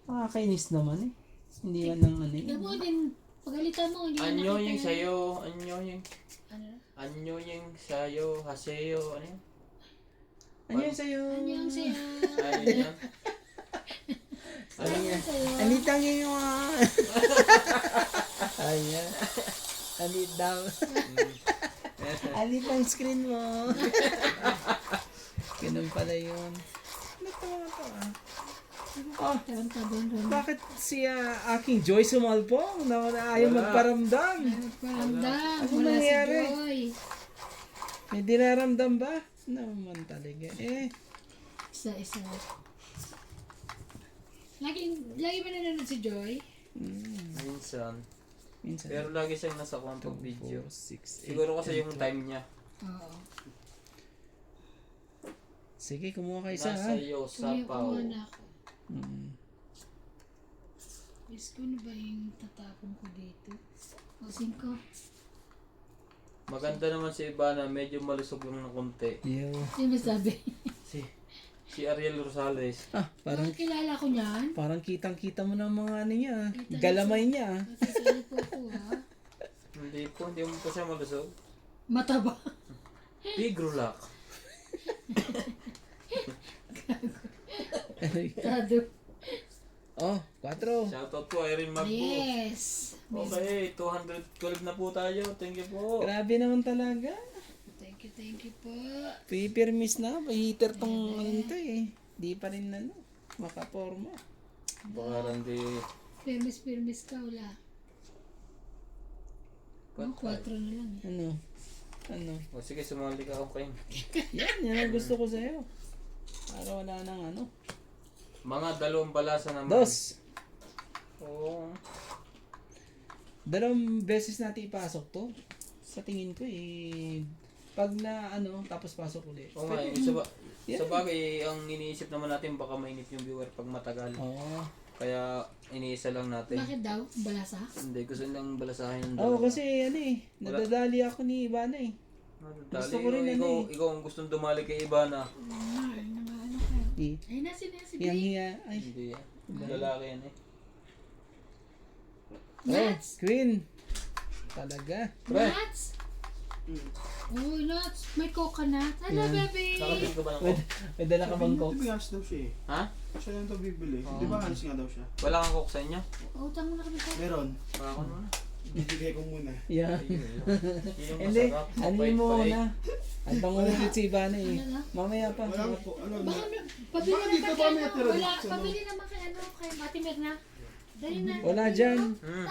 Nakakainis naman eh. Hindi yan ng ano Tignan eh. mo din. Pagalitan mo, hindi Anyo nakita yung yan. sayo. Anyo yung... Ano? Anyo yung sayo. Haseyo. Ano yun? Ano yan sa'yo? Ano yung sa'yo? Ay, yun yan. Ano yung sa'yo? Anitang yung mga... Ayan. Anit daw. Anit ang screen mo. Ganun pala yun. Ano to ah? Taon-taon rin. Bakit si aking Joy sumalpong na ayaw Wala. magparamdam? Paramdam. Ano Wala si nangyari? Joy. May dinaramdam ba? Naman talaga eh. Isa-isa. Lagi ba nanonood si Joy? Minsan. Minsan. Pero lagi siyang nasa pag video. 6, Siguro kasi yung time niya. Oo. Sige, kumuha ka isa Nasa ha. iyo, Kaya sapaw. kuha na ako. Mm. Is ko na ba yung tatapon ko dito? O, 5. Maganda naman si Ivana, medyo malusog lang ng konti. Yo. Sino ba sabi? Si Si Ariel Rosales. Parang Parang kilala ko niyan. parang kitang-kita mo ng mga ano niya. Kita- Galamay niya. Masasali po ako ha. Hindi mo pa siya malusog. Mataba. Big Rulak. Tado. Oh, 4. Shoutout po Irene Magbo. Yes. Okay, 212 na po tayo. Thank you po. Grabe naman talaga. Thank you po. Paper miss na. Heater tong ano to eh. Di pa rin ano. Makaporma. Baka randi. Permis ka, wala. Oh, 4 na lang eh. Ano? O sige, sumali ka okay. Yan ang gusto ko sa'yo. Para wala nang ano. Mga 2 balasa naman. 2. Oo. 2 beses natin ipasok to. Sa tingin ko eh. Pag na ano, tapos pasok ulit. Oo nga, sa bagay, ang iniisip naman natin baka mainip yung viewer pag matagal. Oo. Kaya iniisa lang natin. Bakit daw? Balasa? Hindi, gusto nilang balasahin ng Oo, dalawa. kasi ano eh. Nadadali ako ni Ivana eh. Gusto ko rin ano ikaw ang gustong dumali kay Ivana. Ano kayo? Eh. Ay, nasi Yang hiya. Ay. Hindi yan. Lalaki yan eh. Nuts! Queen. Talaga. Nuts! Oh, nuts! May coconut. Hello, baby! Nakabil ka ba ng coke? May dala ka bang coke? Bigas daw siya eh. Ha? Siya lang ito bibili. Di ba halos nga daw siya? Wala kang coke sa inyo? Oh, utang mo na kami sa... Meron. Wala ko muna. Bibigay ko muna. Yeah. Yung Hindi. masarap. Ano mapait mo pa eh. na? Ang pangulit si Ivana eh. Ano na? Mamaya pa. Wala po. Ano na? Baka pabili Bakit naman dito kay ba may ano. tira Wala, dito? pabili naman kay ano, kay Ate Mirna. Dali na. Wala dyan. Hmm.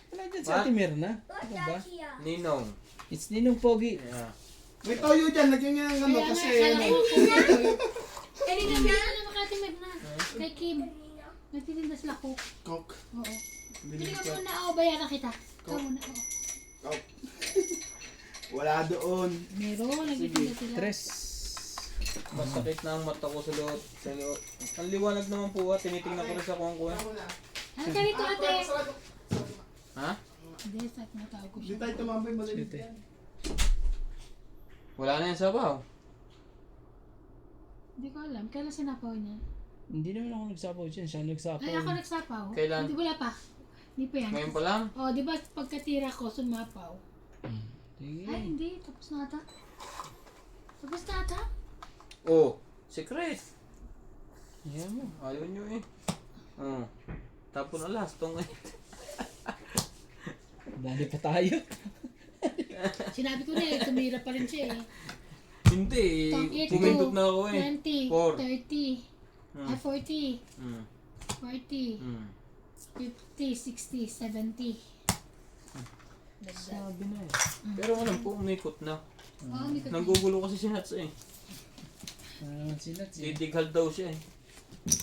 Wala dyan si Ate Mirna. Ano ba? Ninong. It's Ninong Pogi. Yeah. May toyo dyan. Lagyan nga ng ano Kaya kasi. nga, akala ano, ko kung Kanina na naman kay Ate Mirna. Kay Kim. Nagtitinda sila Coke. Coke. Oo. Bili Pili ka ka. muna. Oo, bayaran kita. Ikaw muna. Oo. Coke. Wala doon. Meron. Nagtitinda sila. 3. Masakit na ang mata ko sa loob. Sa loob. Ang liwanag naman po ha. Tinitingnan ko rin sa kuwan. Ano ka rito, ate? Ha? Hindi, sa tinatawag ko Hindi siya. tayo tumambay. Malilit Shit eh. yan. Wala na yan sabaw. Hindi ko alam. Kailan sinapaw niya? Hindi naman ako nagsapaw dyan. Siya nagsapaw. Ay, ako nagsapaw. Kailan? Hindi, wala pa. Hindi pa yan. Ngayon pa lang. Oh, di ba pagkatira ko, sumapaw? Sige. Ay, hindi. Tapos na ata. Tapos na ata? Oh, secret. Ayan mo. Ayaw nyo eh. Oh. Tapon na last. Tong Dali pa tayo. Sinabi ko na eh, tumira pa rin siya eh. Hindi. Tong 8 Pumindot na ako eh. 20, 4. 30, ay 40, Hmm. 40, Hmm. 50, 60, 70. Dagdag. Sabi na eh. Pero alam ko, umikot na. Oh, may kapit. Nanggugulo kasi si Nats eh. Ano naman sila? Didighal daw siya eh.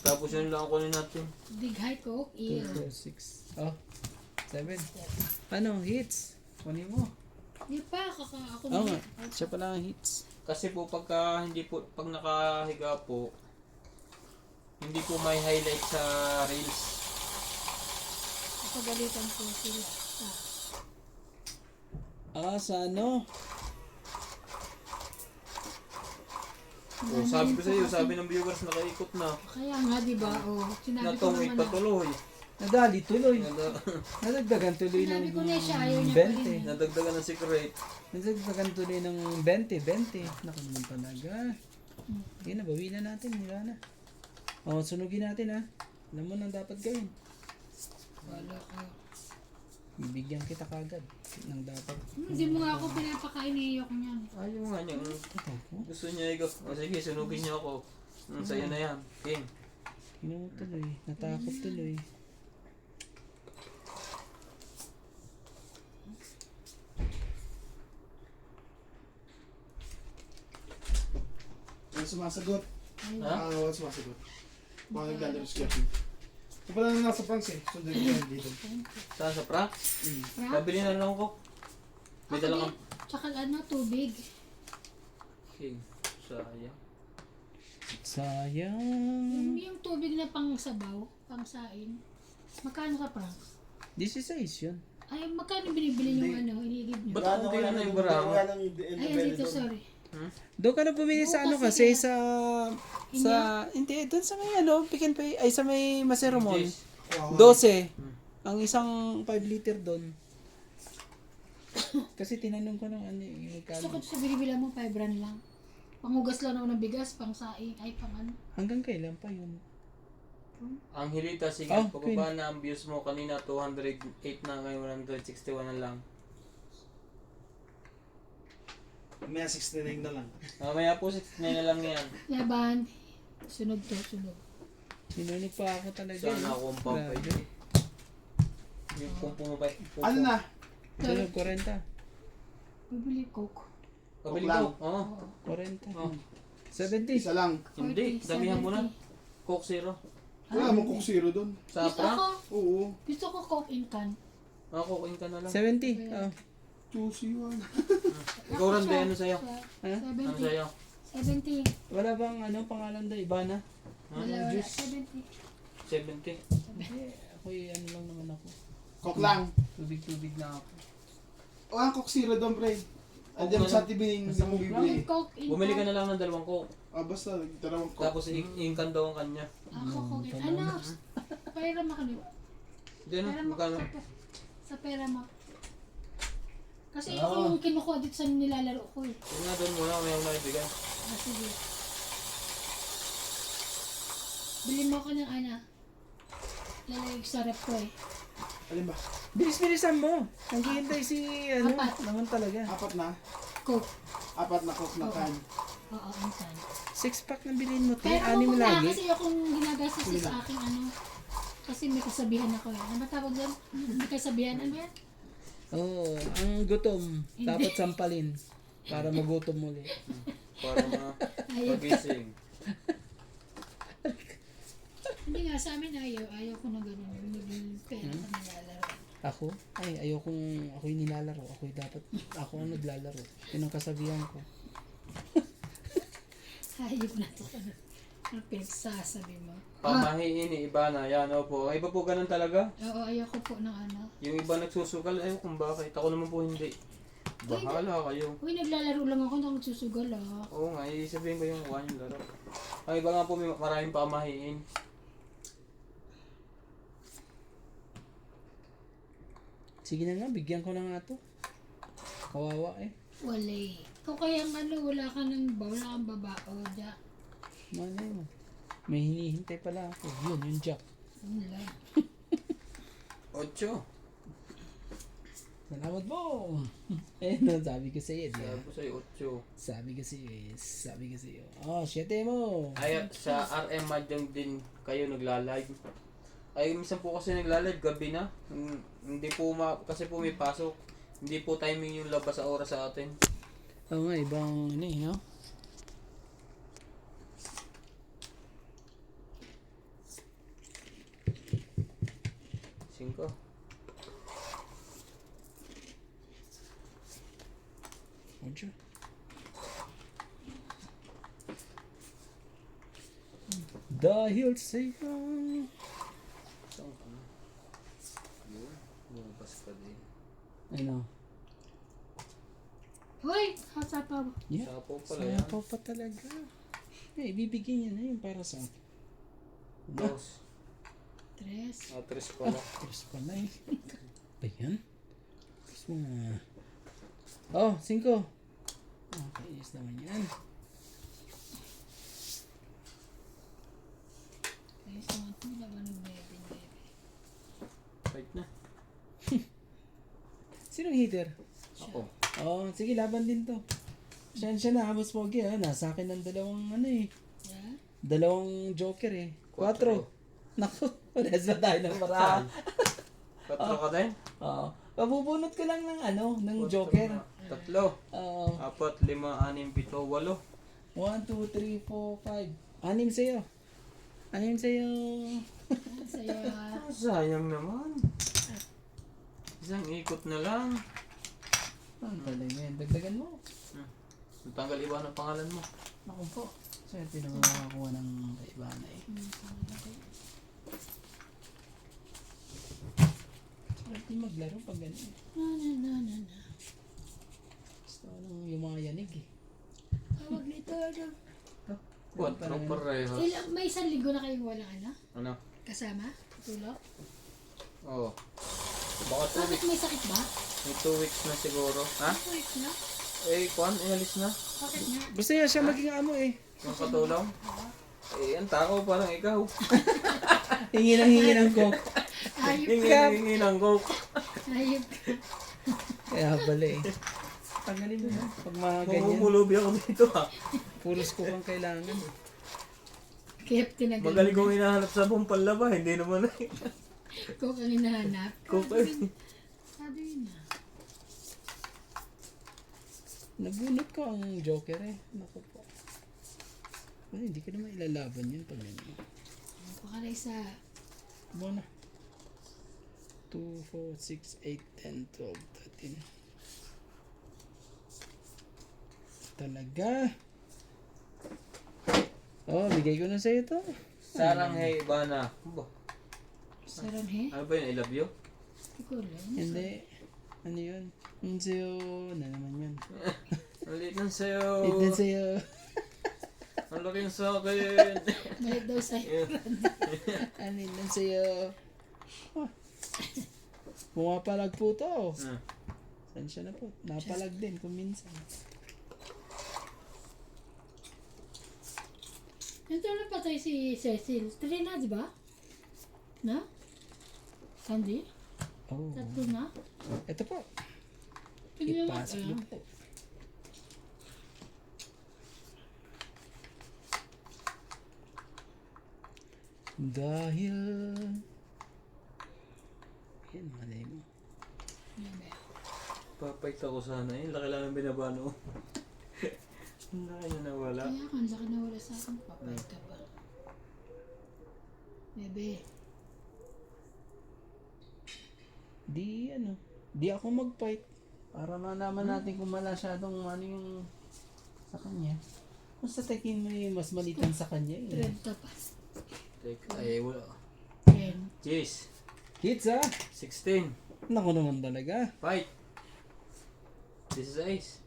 Tapos yun lang kunin natin. Big high coke, 2, ew. 4, 6. Oh. 7. Ano? Hits. Kunin mo. Di pa, ako Oo na. nga. Siya pala ang hits. Kasi po pagka hindi po, pag nakahiga po, hindi po may highlight sa reels. Napagalitan po sila. Sa ano? Oh, sabi ko sa iyo, sabi ng viewers nakaikot na. Kaya nga, di ba? Oh, sinabi ko Natong naman na. patuloy. Nadali tuloy. Nada- Nadagdagan tuloy ng Sinabi ko na siya, ayaw niya 20. pa rin eh. Nadagdagan ng secret. Nadagdagan tuloy ng 20. 20. Naku naman talaga. Hindi na, bawi na natin. Wala na. O, sunugin natin ha. Alam mo nang dapat gawin. Wala ka. Bibigyan kita kagad ng dapat. Hindi mo nga ako pinapakain, ayoko niyan. Ayaw nga niya. Ito po. Gusto niya ikaw. O sige, sunugin niyo ako. Sa'yo na yan. King. Ginawa tuloy. Natakot tuloy. Ang sumasagot. Ha? Wala sumasagot. Mga naglalaro si Kevin. Ito pala na nasa France eh. Sundin ko yan dito. Saan sa pra? Crap? Pabili na lang ko. May Ako dala din. kang... Tsaka ano, tubig. King. Sayang. Sayang. Yung tubig na pang sabaw, pang sain. Magkano sa Franks? 16 yun. Ay, magkano binibili yung ano, iniigib niyo? Ba't konti na yung barako? Ay, dito, sorry. Doon ka na bumili sa ano kasi sa Sa, hindi, doon sa may ano, Pick and Pay, ay sa may Maseromon. Yes. Wow. 12. Ang isang 5 liter doon. Kasi tinanong ko ng ano, yung Gusto ko magkano. sa binibila mo, 5 rand lang. Panghugas lang naman ng bigas, pang saing, ay pang ano. Hanggang kailan pa yun? Ang Hilita, sige, Oh, pababa na ang views mo kanina, 208 na, ngayon 161 na lang. May 69 na lang. Mamaya po, 69 na lang yan. Laban. Sunog to, sunog. Sinunog pa ako talaga. Sana no? akong pampay. Grabe. Yung pumapay. Ano na? Sunog 40. Bibili Coke. Pabili Coke lang. ko. Oo. 40. Oh. 70. Isa lang. Hindi, 40, damihan mo na. 70. Coke Zero. Wala mo Coke Zero doon. Sa Gusto Apra? ko, Oo. gusto ko Coke in can. Coke in ka na lang. 70. Oh. Juicy yun. Ikaw rin, Day, ano sa'yo? Ha? Ano 70. sa'yo? 70. Wala bang ano pangalan doon? Ibana? Wala, wala. 70. 70. Hindi. Ako'y ano lang naman ako. Coke lang. Tubig-tubig na ako. Walang Coke Zero doon, pre. Andiyan Coke sa na tibing, hindi Basta mo Coke bibili. Yung Coke in Bumili ka can. na lang ng 2 Coke. Basta, dalawang Coke. Tapos iingkan daw ang kanya. Ako Coke in ano? Pera makalip. Hindi na, Pera mak. magkano? Sa pera mak. Kasi ako yung kinukuha dito sa nilalaro ko eh. Yun nga doon muna, may akong naibigay. Sige. Bilhin mo ako ng ano. Lalagay ko sa rep ko eh. Alin ba? Bilis-bilisan mo. Naghihintay si ano. Apat. Naman talaga. 4 na? Coke. 4 na Coke na Oo. can. Oo, in can. 6-pack na bilhin mo. Te, Kaya 6 ako na lagi. kasi akong ginagastos sa aking ano. Kasi may kasabihan ako eh. Ano ba tawag doon? May kasabihan. Ano yan? Oo. Ang gutom. Dapat sampalin. Para magutom muli. Para Ayaw. magising. Hindi nga sa amin ayaw. Ayaw ko na ganun. Yung pera na nilalaro. Ako? Ay, ako'y nilalaro. Ako ang naglalaro. Yun ang kasabihan ko. Ayaw na to. Ano pinagsasabi mo? Pamahiin ni iba na, yan opo. Ang iba po ganun talaga. Oo, ayaw ko po ng ano. Yung iba nagsusugal, ayaw kung bakit. Ako naman po hindi. Bahala kayo. Uy, naglalaro lang ako. Hindi ako nagsusugal ah. Oo nga, sabihin ko yung kuha yung laro. Ang iba nga po may maraming pamahiin. Sige na nga, bigyan ko na nga to. Kawawa eh. Wala eh. Ikaw kayang ano, wala kang babao dyan. Ano yun? May hinihintay pala ako. Yun, yung jack. Wala. 8. Salamat po! Eh, no, sabi ko sa'yo, di ba? Sabi ko sa'yo, 8. Sabi ko sa'yo. Oh, 7 mo! Ay, sa RM Mahjong din kayo nagla-live. Ay, minsan po kasi nagla-live gabi na. Hindi po kasi po may pasok. Hindi po timing yung labas sa oras sa atin. Oo nga, ibang ano eh, no? Singko. Ocho. Dahil sa'yo. Saan ka na? Yun, lumabas ka din. Ano? Hoy! Hasapaw. Yeah. Sapo pala yan. Sapaw pa talaga. Eh, ibibigay niya na yun para sa akin. Dos. Tres. 3 pala. Tres pa na eh. Ba yan? Tres mo na. Oh, 5. Okay, yes naman yan. Kaya sa mga tila ba ng bebe? Right na. Sinong hitter? Ako. Oh, sige, laban din to. Siya na, Boss Pogi ha. Nasa akin ng dalawang ano eh. Yeah? Dalawang joker eh. 4. Naku, pares na tayo ng Saan? para. 4 ka din? Oo. Pabubunot ko lang ng ano, ng joker. 3. Oo. 4, 5, 6, 7, 8. 1, 2, 3, 4, 5. 6 sa'yo. 6 sa'yo. Sa'yo ah. Sayang naman. Isang ikot na lang. Ang talaga yan. Dagdagan mo. Tanggal iba ng pangalan mo. Naku po. Swerte na makakakuha ng kaibana eh. Swerte maglaro pag gano'n. Na. Gusto ko lang yung mga yanig eh. Tawag nito ano? Ito, 4 parehas. May isang linggo na kayong walang Ano? kasama? Tulog? Oo. Baka 2 Bakit weeks. may sakit ba? May 2 weeks na siguro. Ha? Wait na. Kwan, inalis na. Bakit nga? Gusto niya siya maging amo eh. Yung katulong. Ang tao parang ikaw. Hingi ng coke. Ayop Hingi ng coke. Ayop Kaya pala eh. Tanggalin mo na. Pag mga ganyan, Mamumulubi ako dito ha. puros coke ang kailangan. Kaya tinagal. Magaling kong hinahanap sa buong panlaba. Hindi naman eh. Kung ang hinahanap. Coke eh. Sabi yun na. Nagunot ko ang Joker eh. Naku po. Ay, hindi ka naman ilalaban yun pag ganyan. Pakalay sa... Muna. 2, 4, 6, 8, 10, 12, 13. Talaga. Oh, bigay ko na sa'yo to. Sarang hey, Bana. Saran he? Ano ba yun? I love you? Hindi ko alam. Hindi. Ano yun? Sa'yo. Na naman yun. Ang liit ng sayo. Wait na sa'yo. Ang laki ng sa akin. Balik daw sa'yo. Ano yun sa'yo? Oh. Pumapalag po to. Saan siya na po? Napalag din kung minsan. Ito na patay si Cecil. 3 na, di ba? Na? Candy? Oh. 3 na? Ito po. Tingnan mo. Ipasok niyo po. Dahil... Yan, malay mo. Papait ako sana eh. Laki lang ng binabano. Ang laki na nawala. Kaya kan, laki na wala sa akin. Papayag ka pa. Bebe. Di ako mag-fight. Para malaman natin kung masyadong ano yung sa kanya. Kung sa tingin mo yung mas malitan sa kanya eh. 30 pa. Ay, wala. 10. Jeez. Kids ah! 16. Naku naman talaga. Fight. This is ace.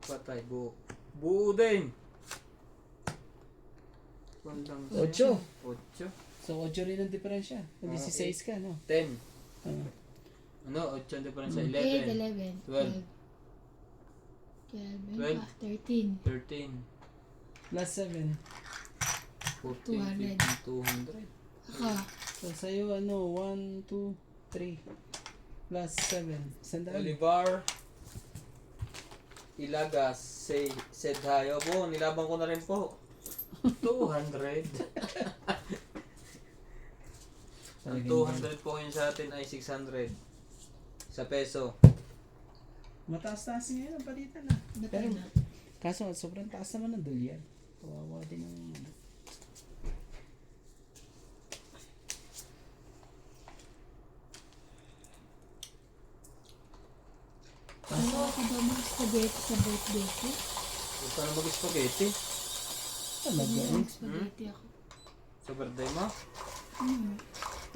Patay. Buo. Buo din. Kundang 8. 8. So 8 rin ang diferensya. Kung 16 ka, no? 10. Ah. Ano? 8 ang difference sa 8, 11. 11. 12. 12. 13. 13. Plus 7. 14, 200. 15, 200. Ako. So sa'yo ano, 1, 2, 3. Plus 7. Sandaan. Olivar. Ilagas. Said hi. Opo, nilabang ko na rin po. 200. Ang 200 po yun sa atin ay 600. Sa peso. Mataas-taas ngayon ang balita na. Batay na. Kaso sobrang taas naman ng dulyan. Kawawa din ang ano. Ano ako ba mga spaghetti sa birthday ko? Huwag ka na mag-spaghetti. Talaga eh. Spaghetti ako. Sa birthday mo.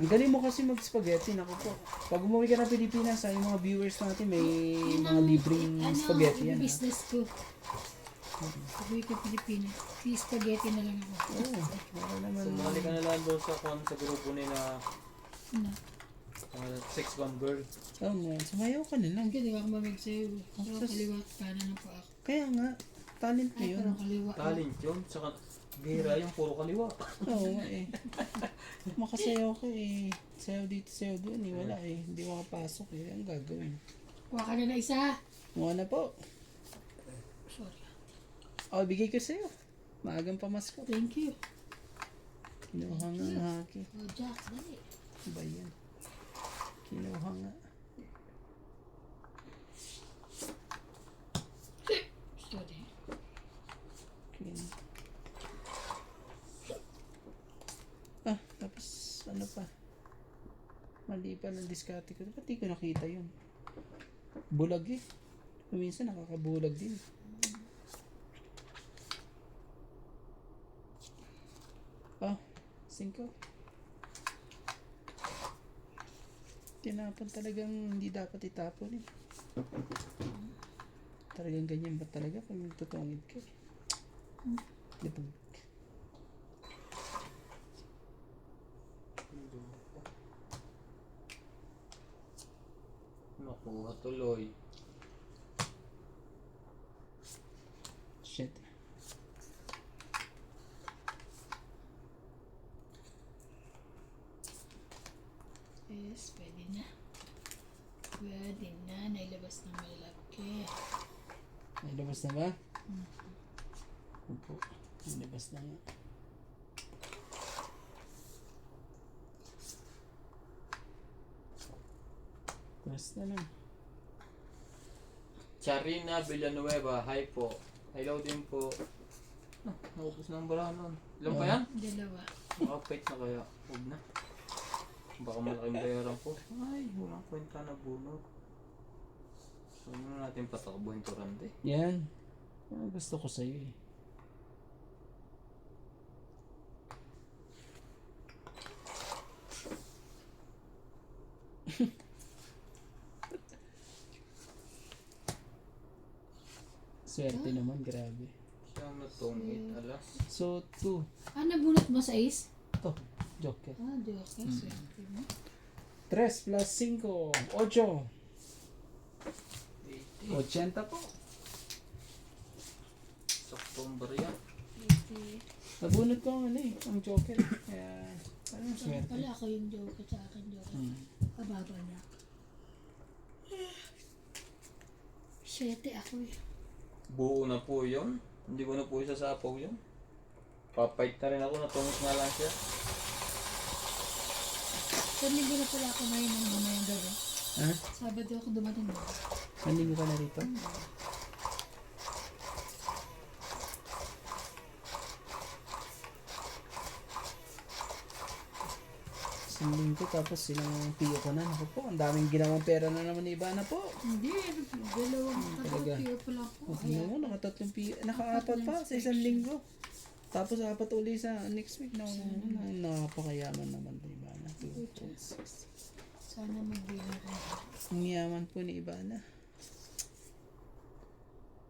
Ang galing mo kasi mag-spaghetti. Naku po. Pag umuwi ka ng Pilipinas, yung mga viewers natin may mga libreng spaghetti yan. Business ko. Sabi ko Pilipinas. Si spaghetti na lang ako. Oo. Wala naman. Sumali ka na lang doon sa grupo nila. Ano? 6-1 girl. Oo nga. Sumayaw ka na lang. Hindi ko ako mamig sa'yo. Pero kaliwa at kanan na po ako. Kaya nga. Talent mo Ay, yun. pero kaliwa. Talent yun. Saka bihira yung puro kaliwa. Oo nga eh. Makasayaw ka eh. Sayaw dito, sayaw doon eh. Wala eh. Hindi makapasok eh. Ang gagawin. Kuha ka na isa. Mukha na po. Sorry. Oh, bigay ko sa'yo. Maagang pamasko. Thank you. Kinuha nga ang haki. Oh, Jack, dali. Ano ba yan? Kinuha nga. Sorry. Tapos ano pa? Mali pa ng diskarte ko. Ba't di ko nakita yun? Bulag eh. Minsan nakakabulag din. Oh, 5. Tinapon talagang hindi dapat itapon eh. Talagang ganyan ba talaga pag nagtutungid ka? Di ba? Nakuha tuloy. Shit. Yes, pwede na. Pwede na. Nailabas ng malaki. May labas na ba? Opo. May labas na nga. Press na lang. Charina Villanueva, hi po. Hello din po. Ah, naubos na ang barahan nun. Ilan pa yan? Dalawa. Makapait na kaya. Huwag na. Baka malaking bayaran ko. Ay, walang kwenta na bunot. So, ano natin patakbuhin to, Randy? Yan. Yan ang gusto ko sa'yo eh. Swerte naman, grabe. Siyang natungit, alas. So, 2. Ah, nabunot mo sa ace? Ito, joker. Ah, di okay. Swerte mo. 3 plus 5, 8. 80. 80 po. Saktong barya. 80. Nabunot ko ang ano eh, ang joker. Kaya, parang Saka swerte. pala ako yung joker sa akin joker. Kababa na. 7 ako eh. Buo na po yun. Hindi ko na po isasapaw yun. Papait na rin ako, natungit nga lang siya. So, linggo na pala ako ngayon ng mamayang gabi. Ha? Sabado ako dumating na. Nandito ka na rito? Isang linggo tapos silang piyo ko na. Naku po, ang daming ginawang pera na naman ni Ivana po. Hindi, dalawang talaga. katapio pala ako. Huwag mo, nakatatlong piyo. Naka-4 pa sa isang linggo. Tapos 4 uli sa next week. Napakayaman naman ni Ivana. Sana magbigay ka. Ang yaman po ni Ivana.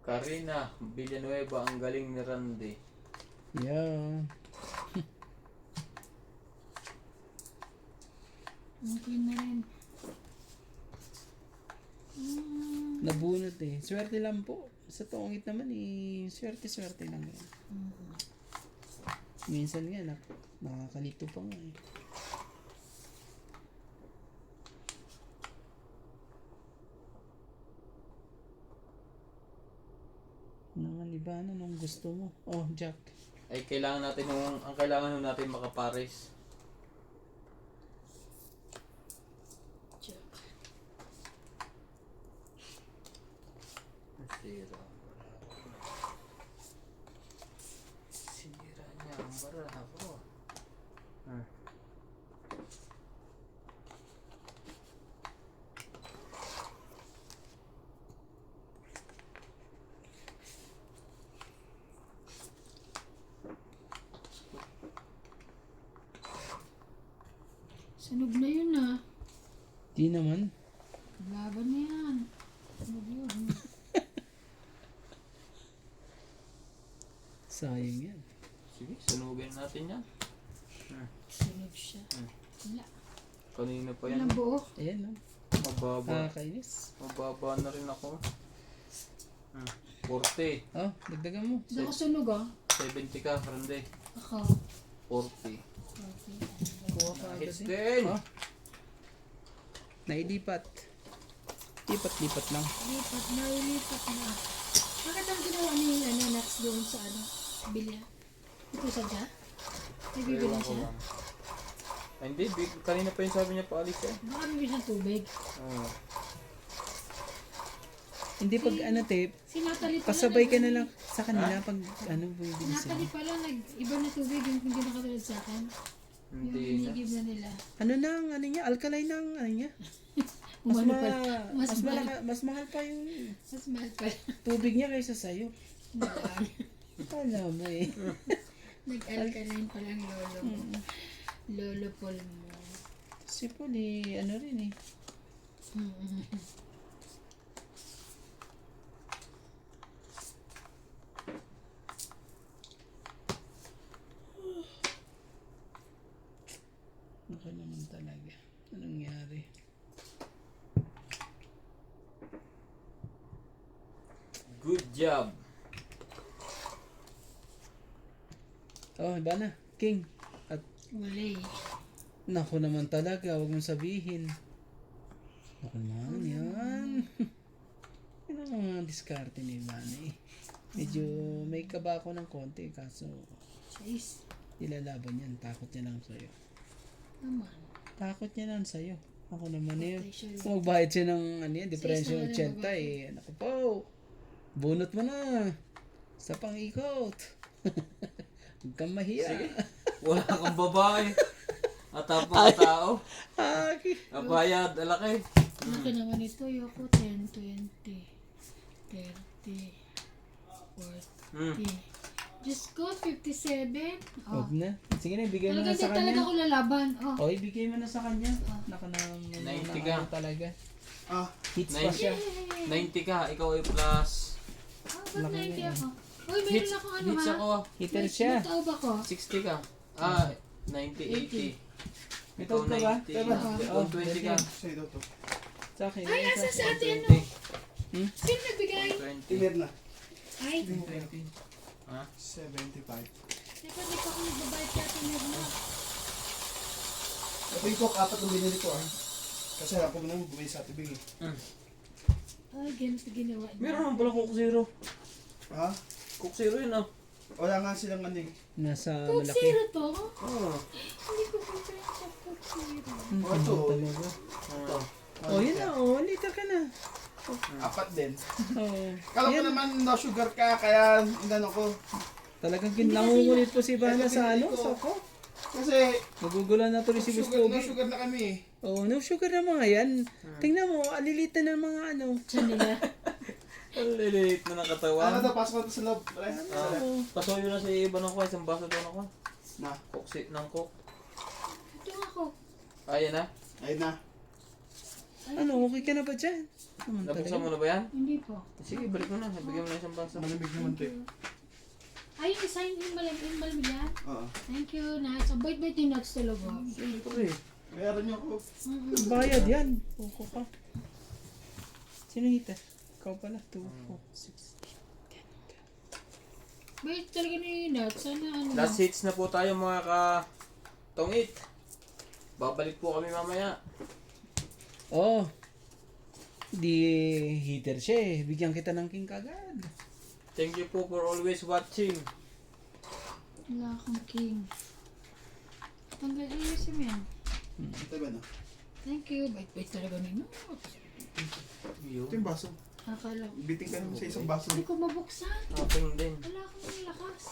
Karina Villanueva, ang galing ni Randy. Yeah. Okay na rin. Nabunot eh. Swerte lang po. Sa tungit naman eh. Swerte-swerte lang yan. Minsan nga, nakakalito pa nga eh. Naman iba na nung gusto mo. Oh, Jack. Ay, kailangan natin ang kailangan natin makapares. Joke. Sira. Sira niya ang baraha ko. Sunog na yun ah. Di naman. Laban na yan. Sunog yun. Sayang yan. Sige, sunugin natin yan. Sunog siya. Wala. Kanina pa yan. Walang buo. Ayan no. Mababa. Kakainis. Mababa na rin ako. 40. Oh, dagdagan mo. Hindi ako sunog ah. 70 ka, Randy. Ako. 40. Okay. Kuha ka agad Hits eh. din. Oh. Nailipat. Lipat-lipat lang. Lipat na, lipat na. Bakit ang ginawa ni Nax doon sa ano? Bilya? Ito sadya? May bibili Ewan ko siya? lang. Ay, hindi, kanina pa yung sabi niya paalis eh. Baka bibili ng tubig. Oo. Hindi pag ano tape, Si Natalie pala. pasabay ka na lang sa kanila pag ano Si bumibili sila. Natalie pala, nag-iba na tubig yung hindi nakatulad sa akin. Yung Hindi na. inigib na nila. Ano na ang ano niya, alkaline na ang ano niya. Mas, Umano pala. mas, Mas mahal. mas mahal pa yung Mas mahal pala. tubig niya kaysa sa'yo. Nalang. Alam mo eh. Nag-alkaline pala ang lolo mo. Lolo Paul mo. Si Paul eh, ano rin eh. job. Oh, iba na. King. At Wala eh. naku naman talaga, huwag mong sabihin. Naku naman, yan. Yan ang mga diskarte ni Ivana eh. Medyo may kaba ako ng konti, kaso Sais. ilalaban yan. Takot niya lang sa'yo. Naman. Takot niya lang sa'yo. Ako naman eh. Patay siya. Kung magbayad siya ng ano yan, differential Sa isa na 80 lang eh. Naku po, bunot mo na. Sa pang-ikot. Huwag kang mahiya. Wala kang babae. At tapos tao. Aki. Abayad, alaki. Laki naman ito. Yoko 10, 20, 30, 40. Diyos ko, 57. Oh. Huwag na. Sige na, ibigay mo Talaga na hindi sa talaga kanya. ako lalaban. Oh. O, ibigay mo na sa kanya. Naka na, 90 ka. talaga. Ah, Hits pa 90. siya. 90 ka, ikaw ay plus. Ba't Laki 90 na ako? Uy, mayroon Hits, ako ano hits ha? ako. Hitter siya. May tao ba ko? 60 ka. Ah, 90, 80. May Ikaw tawag ka ba? 90. Tama. Ikaw Oh, 20 ka. ganyan. sa'yo daw to. Sa akin. Ay, sa asa akin. sa ate ano? 20. Sino nagbigay? 20. Tinir na. Ay, 20. Ha? 75. teka, di pa ako nagbabayad kaya tinirma. Ito yung coke, 4 ang binili ko ah. Kasi ako mo naman bumili sa tibig eh. Ay, ganito ginawa niya. Meron naman pala Coke Zero. Ha? Coke Zero yun ah. Wala nga silang ano eh. Nasa Coke malaki. Zero to? Oh. Hindi ko kumprenta sa Coke Zero. Oh, ito. Talaga. Ito. Oh, yun na. Oh, liter ka na. 4 din. Oh. Kala ko naman no sugar ka, kaya inano ko. Talagang nangungulit po si Ivana sa ano? Sa ko. Kasi Magugulan na tuloy si Miss sugar, no Pogi. sugar na kami eh. Oh, no sugar na mga yan. Tingnan mo, alilitan ng mga ano. Diyan nila. Ang lilit mo ng Ano katawan. daw, pasok na to sa loob. Pre. Pasuyo na si iba ng ko. Isang baso daw ako. Na, Coke ng Coke. Ito ako. Ayan na. ayun na. Ano, okay ka na ba dyan? Naman Nabuksan talaga. mo na ba yan? Hindi po. Sige, balik mo na. Bigyan mo na isang baso. Malamig naman to eh. Ay, yung sign in malami yan. Oo. Thank you, Nats. Ang bait-bait ni Nats talaga. Siyempre. Meron niyo ako. Bayad yan. Puko ka. Sino hita? Ikaw pala. 2, 4, 6. Bait talaga ni Nats. Sana ano. Last hits na po tayo mga ka-tongit. Babalik po kami mamaya. Oh. Di heater siya eh. Bigyan kita ng king kagad. Thank you po for always watching. Wala akong king. Tanggal ayusin mo yan. Ito ba no? Thank you. Bait-bait talaga ni Nats. Ito yung baso. Akala ko. Biting ka naman sa isang baso. Hindi ko mabuksan. Aking din. Wala akong lakas.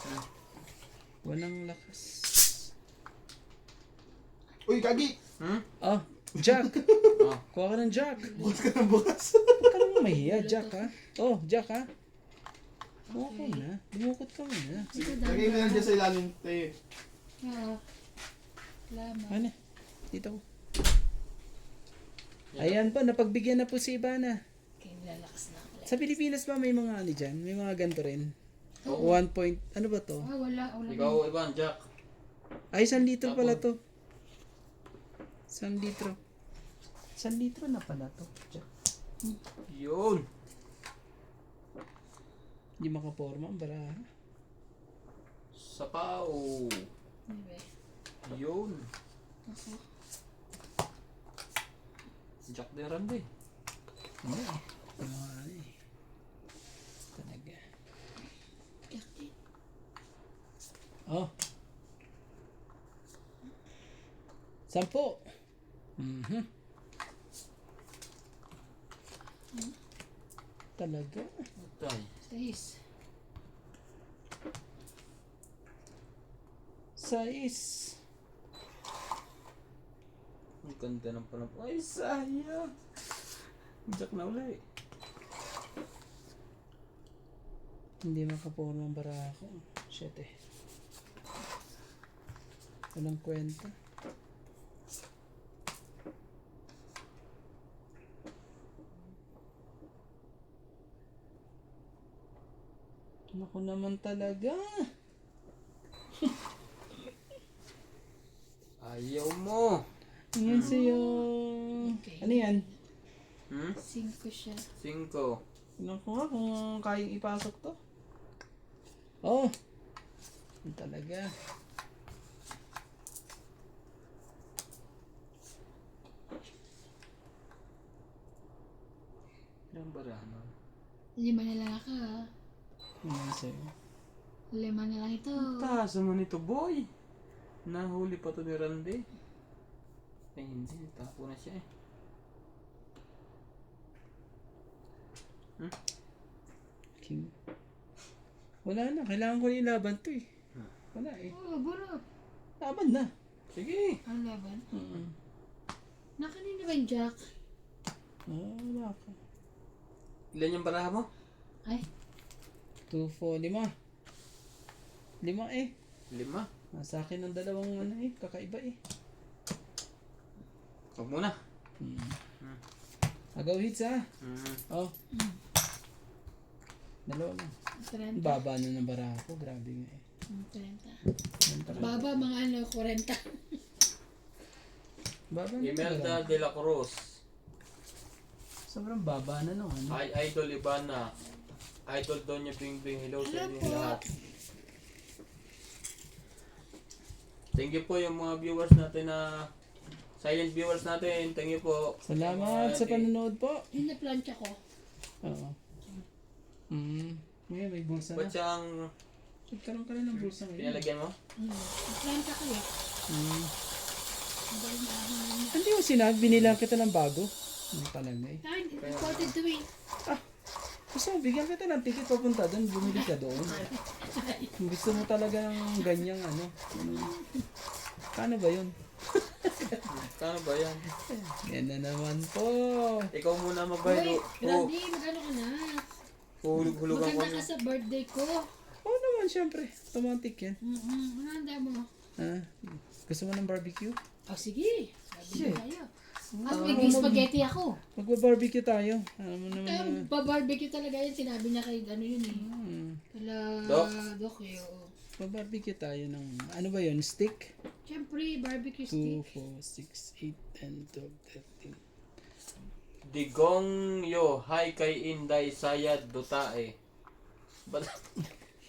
Walang lakas. Uy, kagi! Hmm? Oh, Jack. Oh. Kuha ka ng Jack. Bukas ka ng bukas. Huwag ka naman mahiya, Jack ha. Oh, Jack ha. Okay na. Dumukot ka muna. Ito Lagay mo lang dyan sa ilalim tayo. Oo. Salamat. Ano? Dito ko. Ayan po, napagbigyan na po si Ivana. Okay, lalakas na ako. Sa Pilipinas ba may mga ano dyan? May mga ganito rin? Oo. 1 point, ano ba to? Ah, wala. Wala. Ikaw, Ivan, Jack. Ay, 1 litro pala to. 1 litro. 1 litro na pala to. Jack. Yun. Hindi makaporma ang baraha. Sapaw. Ano Yun. Okay. Jack de Rande. Hindi eh. Yung mga ano eh. Talaga. Yak din. Oh. 10. Mhm. Talaga. Tay. 6. 6. Ang ganda ng panap. Ay, sayang. Jack na ulit. Hindi makaporma ang baraha ko. Shit eh. Walang kwenta. Naku naman talaga. Ayaw mo. Yan sa'yo. Okay. Ano yan? Hmm? 5 siya. 5. Tingnan ko nga kung kayang ipasok to. Oh! Yun talaga. Ilang barahan mo? 5 na lang ako. Ano sa'yo? 5 na lang ito. Taas naman ito, boy. Nahuli pa to ni Randy. Ay, hindi. Tapo na siya eh. King. Wala na. Kailangan ko na ilaban to eh. Wala eh. Oo, buro. Laban na. Sige. Ang laban. Mm. Nakanina ba yung Jack? Wala ka. Ilan yung baraha mo? Ay, 2, 4, 5. 5 eh. 5. Nasa akin ng dalawang ano eh. Kakaiba eh. Huwag muna. Agaw hits ha. Oh. Mm. Dalawa lang. 30. Baba na ng baraha ko. Grabe nga eh. 30. Baba, mga ano, 40. Baba na. Imelda de la Cruz. Sobrang baba na no. Ano? Hi, Idol Ivana. Idol Donya Bing Bing. Hello sa Hello inyo po. lahat. Thank you po yung mga viewers natin na silent viewers natin. Thank you po. Salamat sa panonood po. Yung na-plancha ko. Oo. Ngayon may bulsa na. Ba't siyang Nagkaroon ka rin ng bulsa ngayon. pinalagyan mo? Na-plancha ko eh. Ang galing na ako ngayon. Hindi mo sinabi, binila kita ng bago. Ano talaga eh. Ay, imported to eh. Gusto mo, bigyan kita ng ticket papunta doon, bumili ka doon. Gusto mo talaga ng ganyang ano. Kano ba yun? Kano ba yan? Yan na naman po. Ikaw muna Uy, magbaylo. Randy, magano ka na? Hulug-hulugan ko Maganda ka niyo. sa birthday ko. Oo naman, syempre. Automatic yan. Ano handa mo? Gusto mo ng barbecue? Oh, sige. Sabi Shit. na tayo. At may spaghetti ako. Magba-barbecue tayo. Alam mo naman Kaya na. babarbecue talaga yun. Sinabi niya kay ano yun eh. Kala Doc. Doc eh. Oo. Mag-barbecue tayo ng, ano ba yun, steak? Siyempre, barbecue 2, stick. 4, 6, 8, 10, 12, 13. Digong yo. Hi kay Inday Sayad Dutae.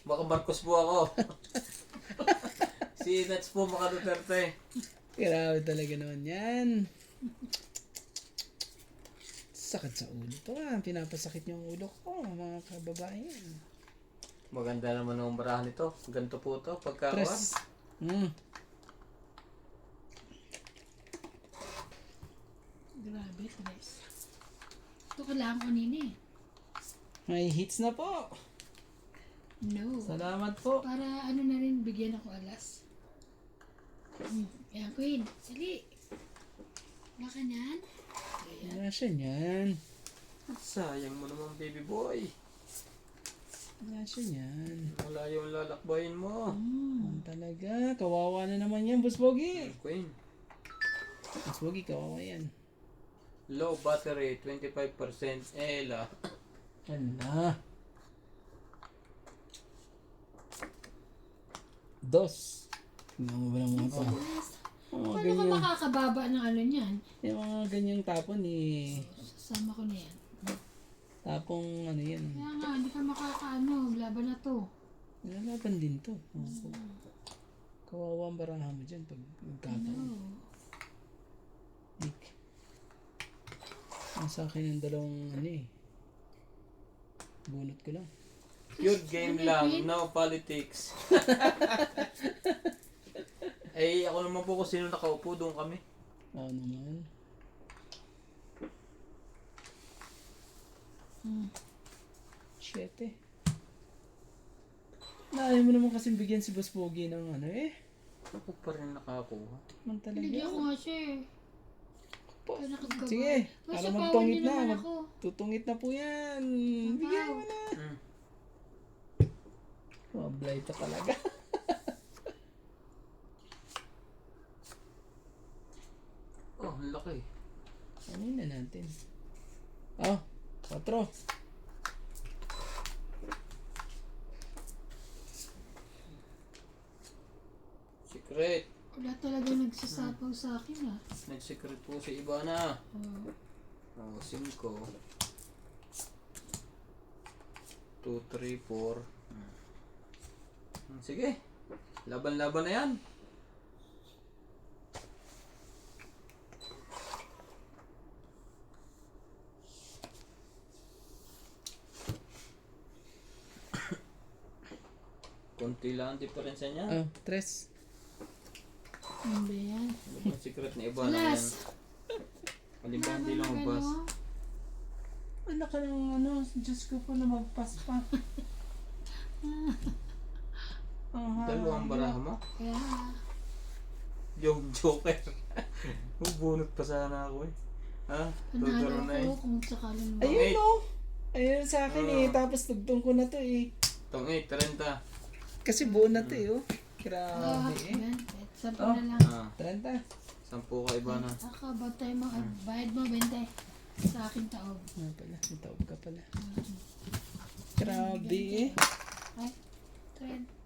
Baka Marcos po ako. Si Nats po maka Duterte. Grabe talaga naman yan. Sakit sa ulo to pinapasakit yung ulo ko, mga kababayan. Maganda naman ang barahan nito. Ganito po to. Pagkakuan. Tres. Grabe, tres. Ito kailangan kanina eh. May hits na po. No. Salamat po. Para ano na rin, bigyan ako alas. Yan, Queen. Sali. Makanan. Ayan. Nasaan yan? Sayang mo naman baby boy. Nasaan yan? Malayo ang lalakbayin mo. Ang talaga. Kawawa na naman yan, Boss Bogi. Queen. Boss Bogi, kawawa yan. Low battery, 25%. Ela. Ala. Dos. Tingnan mo ba naman ito? Mga Paano ka ganyan. makakababa ng ano niyan? Yung mga ganyang tapon eh. Sasama ko na yan. Tapong ano yan. Kaya nga, hindi ka makakaano. Laban na to. Nilalaban din to. Kawawa ang baraha mo dyan pag magkataon. No. Ik. Ang sa akin yung dalawang ano eh. Bunot ko lang. Pure game lang, no politics. Eh, ako naman po kung sino nakaupo, doon kami. Oo naman. Siyete. Ayaw mo naman kasing bigyan si Boss Pogi ng ano eh. Ako pa rin nakakuha. Man talaga. Pinigyan ko nga siya eh. Kaya nakagabay. Sige, Basta para pawan magtungit niyo na. naman ako. Tutungit na po yan. Bigyan mo na. Mablay ka talaga. Oh, ang laki. Ano na natin? Oh, 4. Secret. Wala talaga nagsasapaw sa akin ah. Nag-secret po si Ivana. Oh. Oh, 5. 2, 3, 4. Sige. Laban-laban na yan. Konti lang ang diferensya niya. Oh, 3. Ano ba yan? Ano ba ang secret ni Iba na yan? Alas! Halimbawa hindi lang mabas. Anak ka ng ano, Diyos ko po na magpas pa. Dalawang baraha mo? Kaya, Yung joker. Bubunot pa sana ako eh. Ha? panalo Tuturo na eh. ako kung sakaling ba. Ayun oh. Ayun sa akin eh. Tapos tugtong ko na to eh. Itong 8, 30. Kasi buo na to eh oh. Ah, Grabe eh. yan. Sampo Oh. na lang. Ah, 30. 10 ka Iba na. Aka, ba tayo bayad mo 20 sa akin taob. Ano pala, may taob ka pala. Grabe eh. Ay, 20.